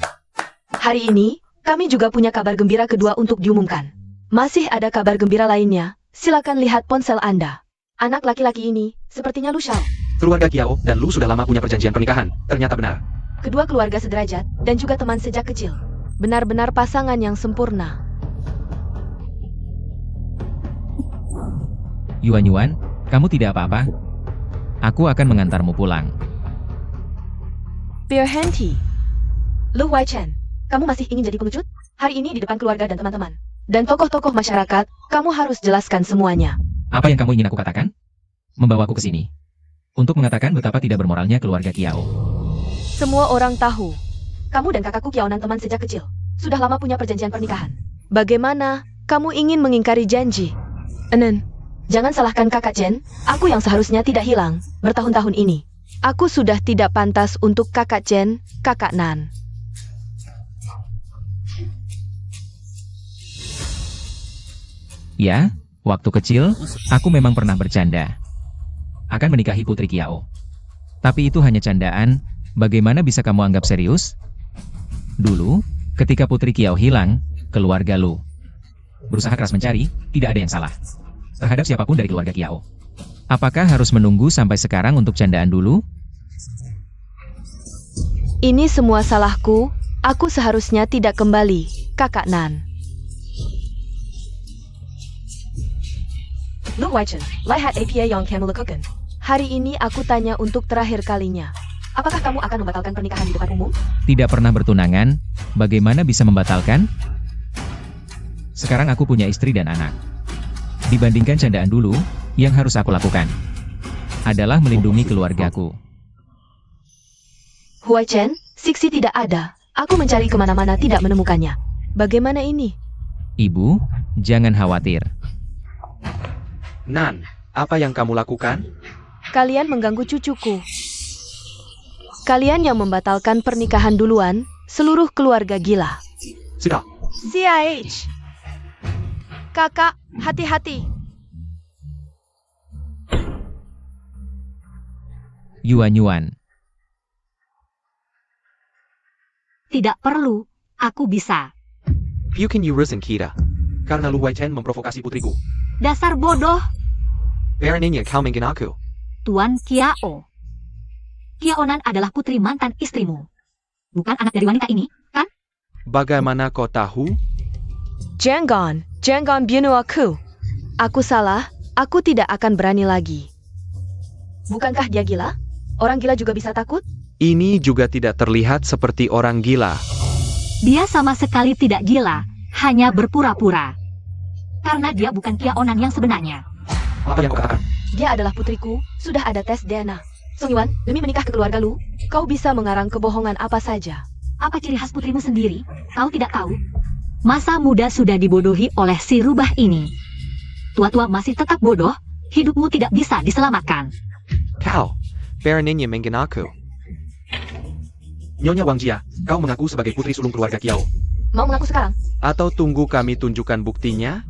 Hari ini, kami juga punya kabar gembira kedua untuk diumumkan. Masih ada kabar gembira lainnya, silakan lihat ponsel Anda. Anak laki-laki ini, sepertinya Lu Shao. Keluarga Kiao dan Lu sudah lama punya perjanjian pernikahan, ternyata benar. Kedua keluarga sederajat, dan juga teman sejak kecil. Benar-benar pasangan yang sempurna. Yuan, kamu tidak apa-apa? Aku akan mengantarmu pulang. Bear Henti. Lu Wei Chen, kamu masih ingin jadi pengecut? Hari ini di depan keluarga dan teman-teman. Dan tokoh-tokoh masyarakat, kamu harus jelaskan semuanya. Apa yang kamu ingin aku katakan? Membawaku ke sini. Untuk mengatakan betapa tidak bermoralnya keluarga Kiao. Semua orang tahu. Kamu dan kakakku Kiaonan teman sejak kecil. Sudah lama punya perjanjian pernikahan. Bagaimana kamu ingin mengingkari janji? Enen, jangan salahkan kakak Chen. Aku yang seharusnya tidak hilang bertahun-tahun ini. Aku sudah tidak pantas untuk kakak Chen, kakak Nan. Ya, waktu kecil, aku memang pernah bercanda. Akan menikahi putri Kiao. Tapi itu hanya candaan, bagaimana bisa kamu anggap serius? Dulu, ketika putri Kiao hilang, keluarga Lu berusaha keras mencari, tidak ada yang salah terhadap siapapun dari keluarga Kiao. Apakah harus menunggu sampai sekarang untuk candaan dulu? Ini semua salahku, aku seharusnya tidak kembali, kakak Nan. Lu Wei Chen, lihat apa yang kamu lakukan. Hari ini aku tanya untuk terakhir kalinya. Apakah kamu akan membatalkan pernikahan di depan umum? Tidak pernah bertunangan, bagaimana bisa membatalkan? Sekarang aku punya istri dan anak. Dibandingkan candaan dulu, yang harus aku lakukan adalah melindungi keluargaku. Wei Chen, Siksi tidak ada. Aku mencari kemana-mana tidak menemukannya. Bagaimana ini? Ibu, jangan khawatir. Nan, apa yang kamu lakukan? Kalian mengganggu cucuku. Kalian yang membatalkan pernikahan duluan, seluruh keluarga gila. Sudah. CIH. Kakak, hati-hati. Yuan. Tidak perlu, aku bisa. You can urusin kita. Karena Lu Wei Chen memprovokasi putriku. Dasar bodoh, Beraninya kau menggin aku. Tuan Kiao. Kiaonan adalah putri mantan istrimu. Bukan anak dari wanita ini, kan? Bagaimana kau tahu? Jangan bunuh aku. Aku salah, aku tidak akan berani lagi. Bukankah dia gila? Orang gila juga bisa takut? Ini juga tidak terlihat seperti orang gila. Dia sama sekali tidak gila, hanya berpura-pura. Karena dia bukan Kiaonan yang sebenarnya. Apa yang kau katakan? Dia adalah putriku, sudah ada tes DNA. Song Yuan, demi menikah ke keluarga Lu, kau bisa mengarang kebohongan apa saja. Apa ciri khas putrimu sendiri? Kau tidak tahu? Masa muda sudah dibodohi oleh si rubah ini. Tua-tua masih tetap bodoh, hidupmu tidak bisa diselamatkan. Kau, beraninya menggin aku. Nyonya Wang Jia, kau mengaku sebagai putri sulung keluarga Kiao. Mau mengaku sekarang? Atau tunggu kami tunjukkan buktinya?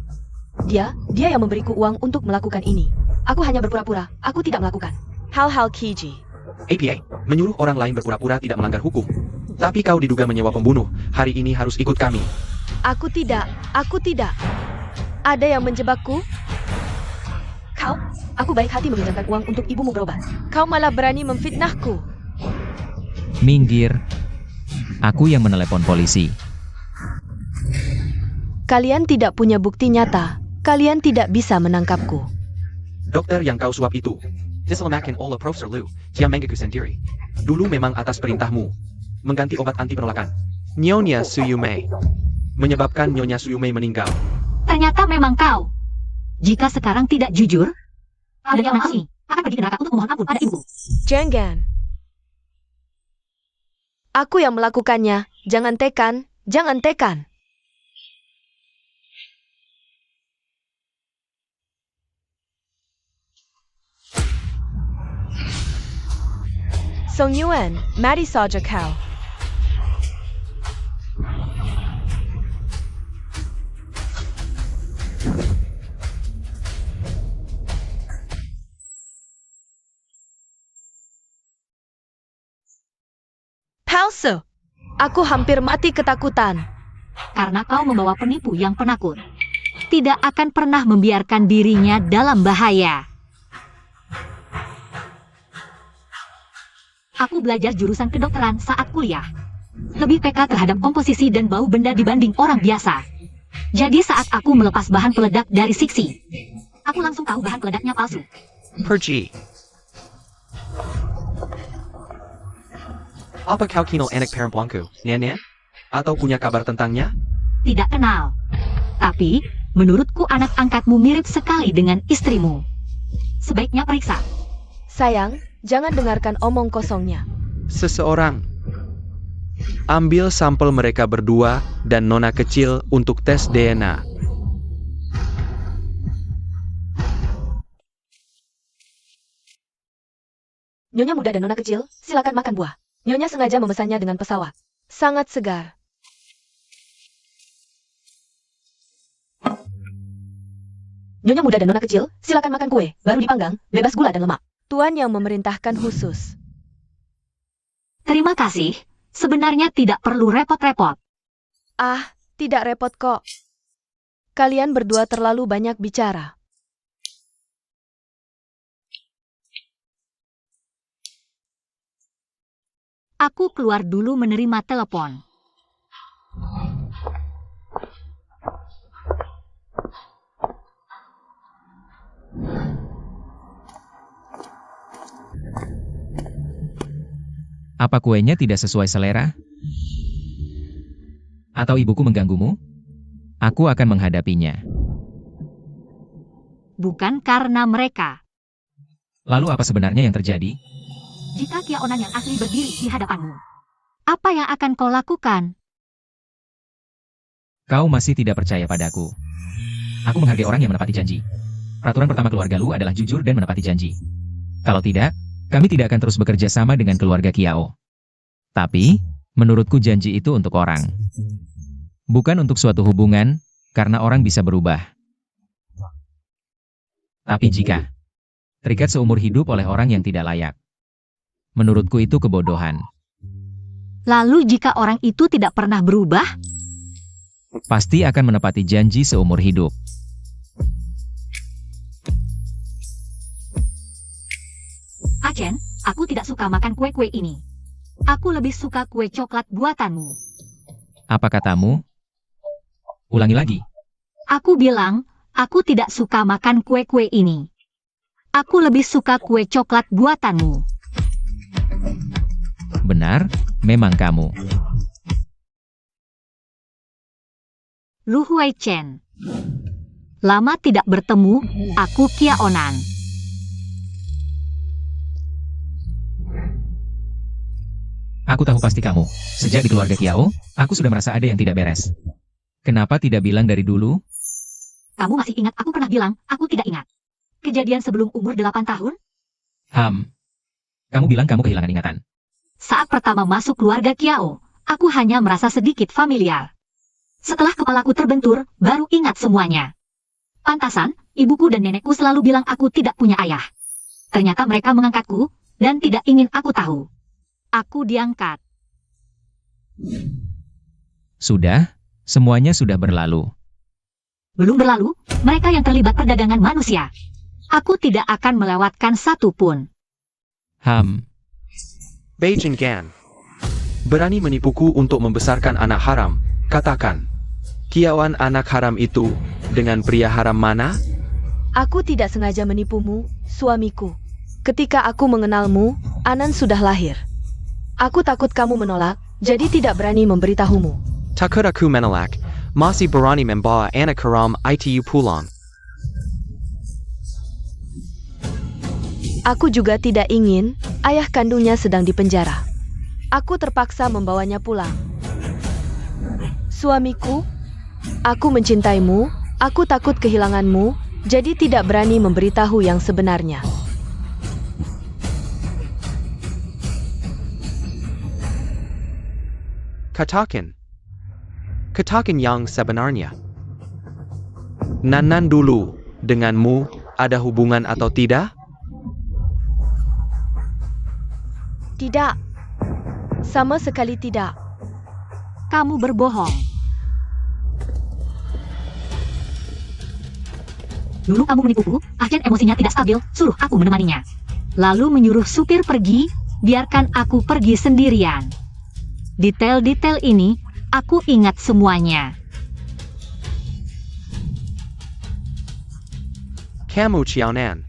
Dia yang memberiku uang untuk melakukan ini. Aku hanya berpura-pura, aku tidak melakukan. Hal-hal keji. APA, menyuruh orang lain berpura-pura tidak melanggar hukum. Tapi kau diduga menyewa pembunuh, hari ini harus ikut kami. Aku tidak. Ada yang menjebakku? Kau, aku baik hati meminjamkan uang untuk ibumu berobat. Kau malah berani memfitnahku. Minggir. Aku yang menelepon polisi. Kalian tidak punya bukti nyata. Kalian tidak bisa menangkapku. Dokter yang kau suap itu, Dislamakin oleh Profesor Lu, Jia Mengaku sendiri. Dulu memang atas perintahmu, mengganti obat anti penolakan. Nyonya Suyumei. Menyebabkan Nyonya Suyumei meninggal. Ternyata memang kau. Jika sekarang tidak jujur, ada yang ini akan pergi ke neraka untuk memohon ampun pada ibu. Jangan. Aku yang melakukannya. Jangan tekan, jangan tekan. Song Yuan, mari saja kau. Palsu. Aku hampir mati ketakutan. Karena kau membawa penipu yang penakut. Tidak akan pernah membiarkan dirinya dalam bahaya. Aku belajar jurusan kedokteran saat kuliah. Lebih peka terhadap komposisi dan bau benda dibanding orang biasa. Jadi saat aku melepas bahan peledak dari Sixi, aku langsung tahu bahan peledaknya palsu. Pergi. Apa kau kenal anak perempuanku, Nenek? Atau punya kabar tentangnya? Tidak kenal. Tapi, menurutku anak angkatmu mirip sekali dengan istrimu. Sebaiknya periksa. Sayang, jangan dengarkan omong kosongnya. Seseorang. Ambil sampel mereka berdua dan nona kecil untuk tes DNA. Nyonya muda dan nona kecil, silakan makan buah. Nyonya sengaja memesannya dengan pesawat. Sangat segar. Nyonya muda dan nona kecil, silakan makan kue, baru dipanggang, bebas gula dan lemak. Tuan yang memerintahkan khusus. Terima kasih. Sebenarnya tidak perlu repot-repot. Ah, tidak repot kok. Kalian berdua terlalu banyak bicara. Aku keluar dulu menerima telepon. Apa kuenya tidak sesuai selera? Atau ibuku mengganggumu? Aku akan menghadapinya. Bukan karena mereka. Lalu apa sebenarnya yang terjadi? Jika Kiaonan yang asli berdiri di hadapanmu, apa yang akan kau lakukan? Kau masih tidak percaya padaku. Aku menghargai orang yang menepati janji. Peraturan pertama keluarga Lu adalah jujur dan menepati janji. Kalau tidak, kami tidak akan terus bekerja sama dengan keluarga Kiao. Tapi, menurutku janji itu untuk orang. Bukan untuk suatu hubungan, karena orang bisa berubah. Tapi jika terikat seumur hidup oleh orang yang tidak layak, menurutku itu kebodohan. Lalu jika orang itu tidak pernah berubah, Pasti akan menepati janji seumur hidup. Achen, aku tidak suka makan kue-kue ini. Aku lebih suka kue coklat buatanmu. Apa katamu? Ulangi lagi. Aku bilang, aku tidak suka makan kue-kue ini. Aku lebih suka kue coklat buatanmu. Benar, memang kamu. Lu Hui Chen. Lama tidak bertemu, aku Kiaonan. Aku tahu pasti kamu. Sejak di keluarga Kiao, aku sudah merasa ada yang tidak beres. Kenapa tidak bilang dari dulu? Kamu masih ingat aku pernah bilang, aku tidak ingat. Kejadian sebelum umur 8 tahun? Kamu bilang kamu kehilangan ingatan. Saat pertama masuk keluarga Kiao, aku hanya merasa sedikit familiar. Setelah kepalaku terbentur, baru ingat semuanya. Pantasan, ibuku dan nenekku selalu bilang aku tidak punya ayah. Ternyata mereka mengangkatku, dan tidak ingin aku tahu. Aku diangkat. Sudah, semuanya sudah berlalu. Belum berlalu, mereka yang terlibat perdagangan manusia. Aku tidak akan melewatkan satu pun. Beijing Gan. Berani menipuku untuk membesarkan anak haram, katakan. Kiawan anak haram itu, dengan pria haram mana? Aku tidak sengaja menipumu, suamiku. Ketika aku mengenalmu, Anan sudah lahir. Aku takut kamu menolak, jadi tidak berani memberitahumu. Takut aku menolak, masih berani membawa anak haram itu pulang. Aku juga tidak ingin ayah kandungnya sedang dipenjara. Aku terpaksa membawanya pulang. Suamiku, aku mencintaimu, aku takut kehilanganmu, jadi tidak berani memberitahu yang sebenarnya. Katakan yang sebenarnya. Nanan dulu, denganmu ada hubungan atau tidak? Tidak. Sama sekali tidak. Kamu berbohong. Dulu kamu menipuku, Achen emosinya tidak stabil, suruh aku menemaninya. Lalu menyuruh supir pergi, biarkan aku pergi sendirian. Detail-detail ini, aku ingat semuanya. Kamu Xiaonan.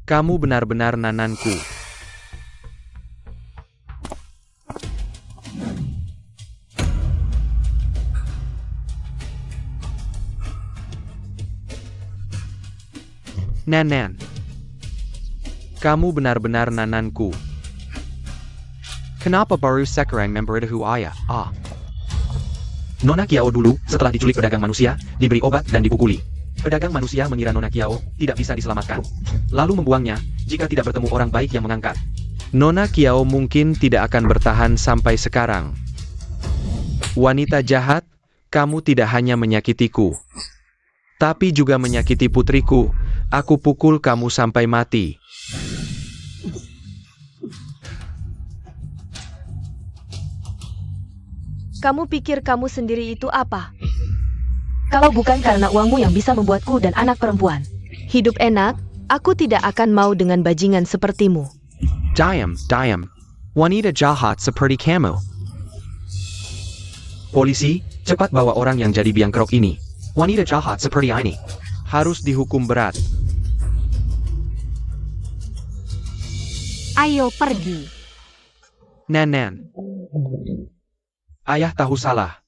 Kamu benar-benar nananku. Nanan. Kamu benar-benar nananku. Kenapa baru sekarang memberitahu ayah? Nona Kiao dulu, setelah diculik pedagang manusia, diberi obat dan dipukuli. Pedagang manusia mengira Nona Kiao tidak bisa diselamatkan. Lalu membuangnya, jika tidak bertemu orang baik yang mengangkat. Nona Kiao mungkin tidak akan bertahan sampai sekarang. Wanita jahat, kamu tidak hanya menyakitiku, tapi juga menyakiti putriku. Aku pukul kamu sampai mati. Kamu pikir kamu sendiri itu apa? Kalau bukan karena uangmu yang bisa membuatku dan anak perempuan hidup enak, aku tidak akan mau dengan bajingan sepertimu. Diam. Wanita jahat seperti kamu. Polisi, cepat bawa orang yang jadi biangkerok ini. Wanita jahat seperti ini harus dihukum berat. Ayo pergi. Nanan. Ayah tahu salah.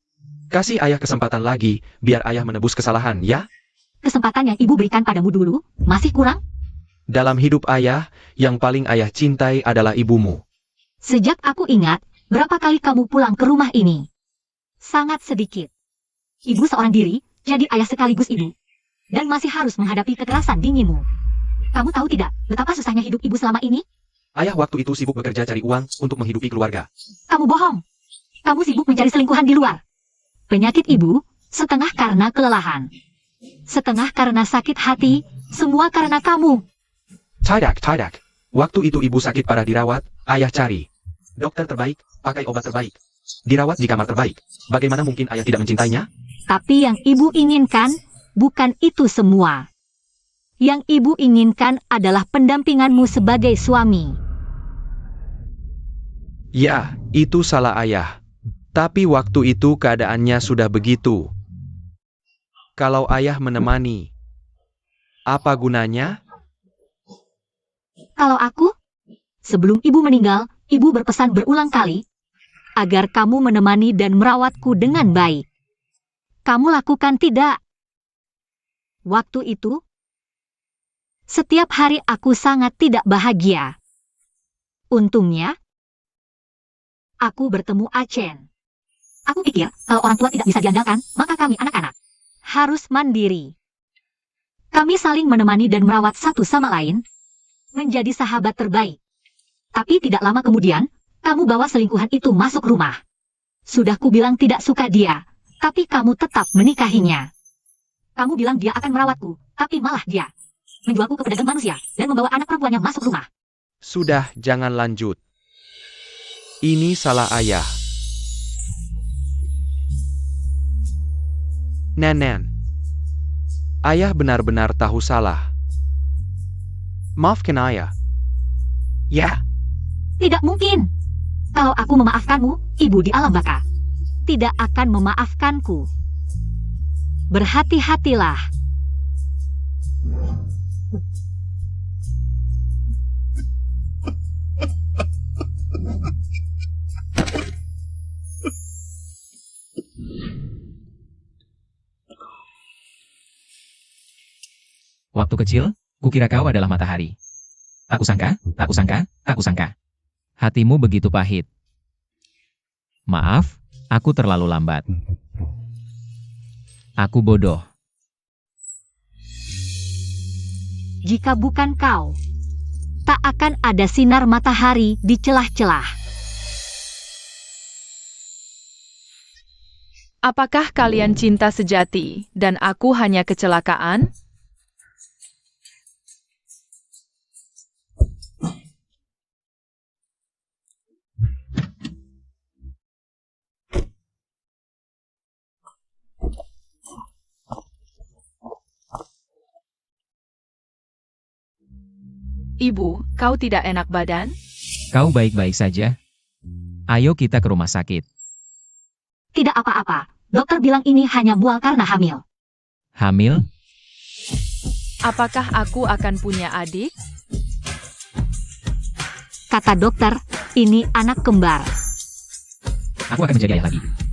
Kasih ayah kesempatan lagi, biar ayah menebus kesalahan, ya? Kesempatan yang ibu berikan padamu dulu, masih kurang? Dalam hidup ayah, yang paling ayah cintai adalah ibumu. Sejak aku ingat, berapa kali kamu pulang ke rumah ini? Sangat sedikit. Ibu seorang diri, jadi ayah sekaligus ibu. Dan masih harus menghadapi kekerasan dinginmu. Kamu tahu tidak, betapa susahnya hidup ibu selama ini? Ayah waktu itu sibuk bekerja cari uang untuk menghidupi keluarga. Kamu bohong. Kamu sibuk mencari selingkuhan di luar. Penyakit ibu, setengah karena kelelahan. Setengah karena sakit hati, semua karena kamu. Tidak. Waktu itu ibu sakit parah dirawat, ayah cari dokter terbaik, pakai obat terbaik, dirawat di kamar terbaik. Bagaimana mungkin ayah tidak mencintainya? Tapi yang ibu inginkan, bukan itu semua. Yang ibu inginkan adalah pendampinganmu sebagai suami. Ya, itu salah ayah. Tapi waktu itu keadaannya sudah begitu. Kalau ayah menemani, apa gunanya? Kalau aku, sebelum ibu meninggal, ibu berpesan berulang kali, agar kamu menemani dan merawatku dengan baik. Kamu lakukan tidak? Waktu itu, setiap hari aku sangat tidak bahagia. Untungnya, aku bertemu Achen. Aku pikir, kalau orang tua tidak bisa diandalkan, maka kami anak-anak harus mandiri. Kami saling menemani dan merawat satu sama lain, menjadi sahabat terbaik. Tapi tidak lama kemudian, kamu bawa selingkuhan itu masuk rumah. Sudah kubilang tidak suka dia, tapi kamu tetap menikahinya. Kamu bilang dia akan merawatku, tapi malah dia menjualku ke pedagang manusia dan membawa anak perempuannya masuk rumah. Sudah, jangan lanjut. Ini salah ayah. Nanan. Ayah benar-benar tahu salah. Maafkan ayah. Ya. Tidak mungkin. Kalau aku memaafkanmu, ibu di alam baka tidak akan memaafkanku. Berhati-hatilah. Waktu kecil, kukira kau adalah matahari. Tak kusangka, tak kusangka, tak kusangka. Hatimu begitu pahit. Maaf, aku terlalu lambat. Aku bodoh. Jika bukan kau, tak akan ada sinar matahari di celah-celah. Apakah kalian cinta sejati dan aku hanya kecelakaan? Ibu, kau tidak enak badan? Kau baik-baik saja? Ayo kita ke rumah sakit. Tidak apa-apa, dokter bilang ini hanya mual karena hamil. Hamil? Apakah aku akan punya adik? Kata dokter, ini anak kembar. Aku akan menjadi ayah lagi.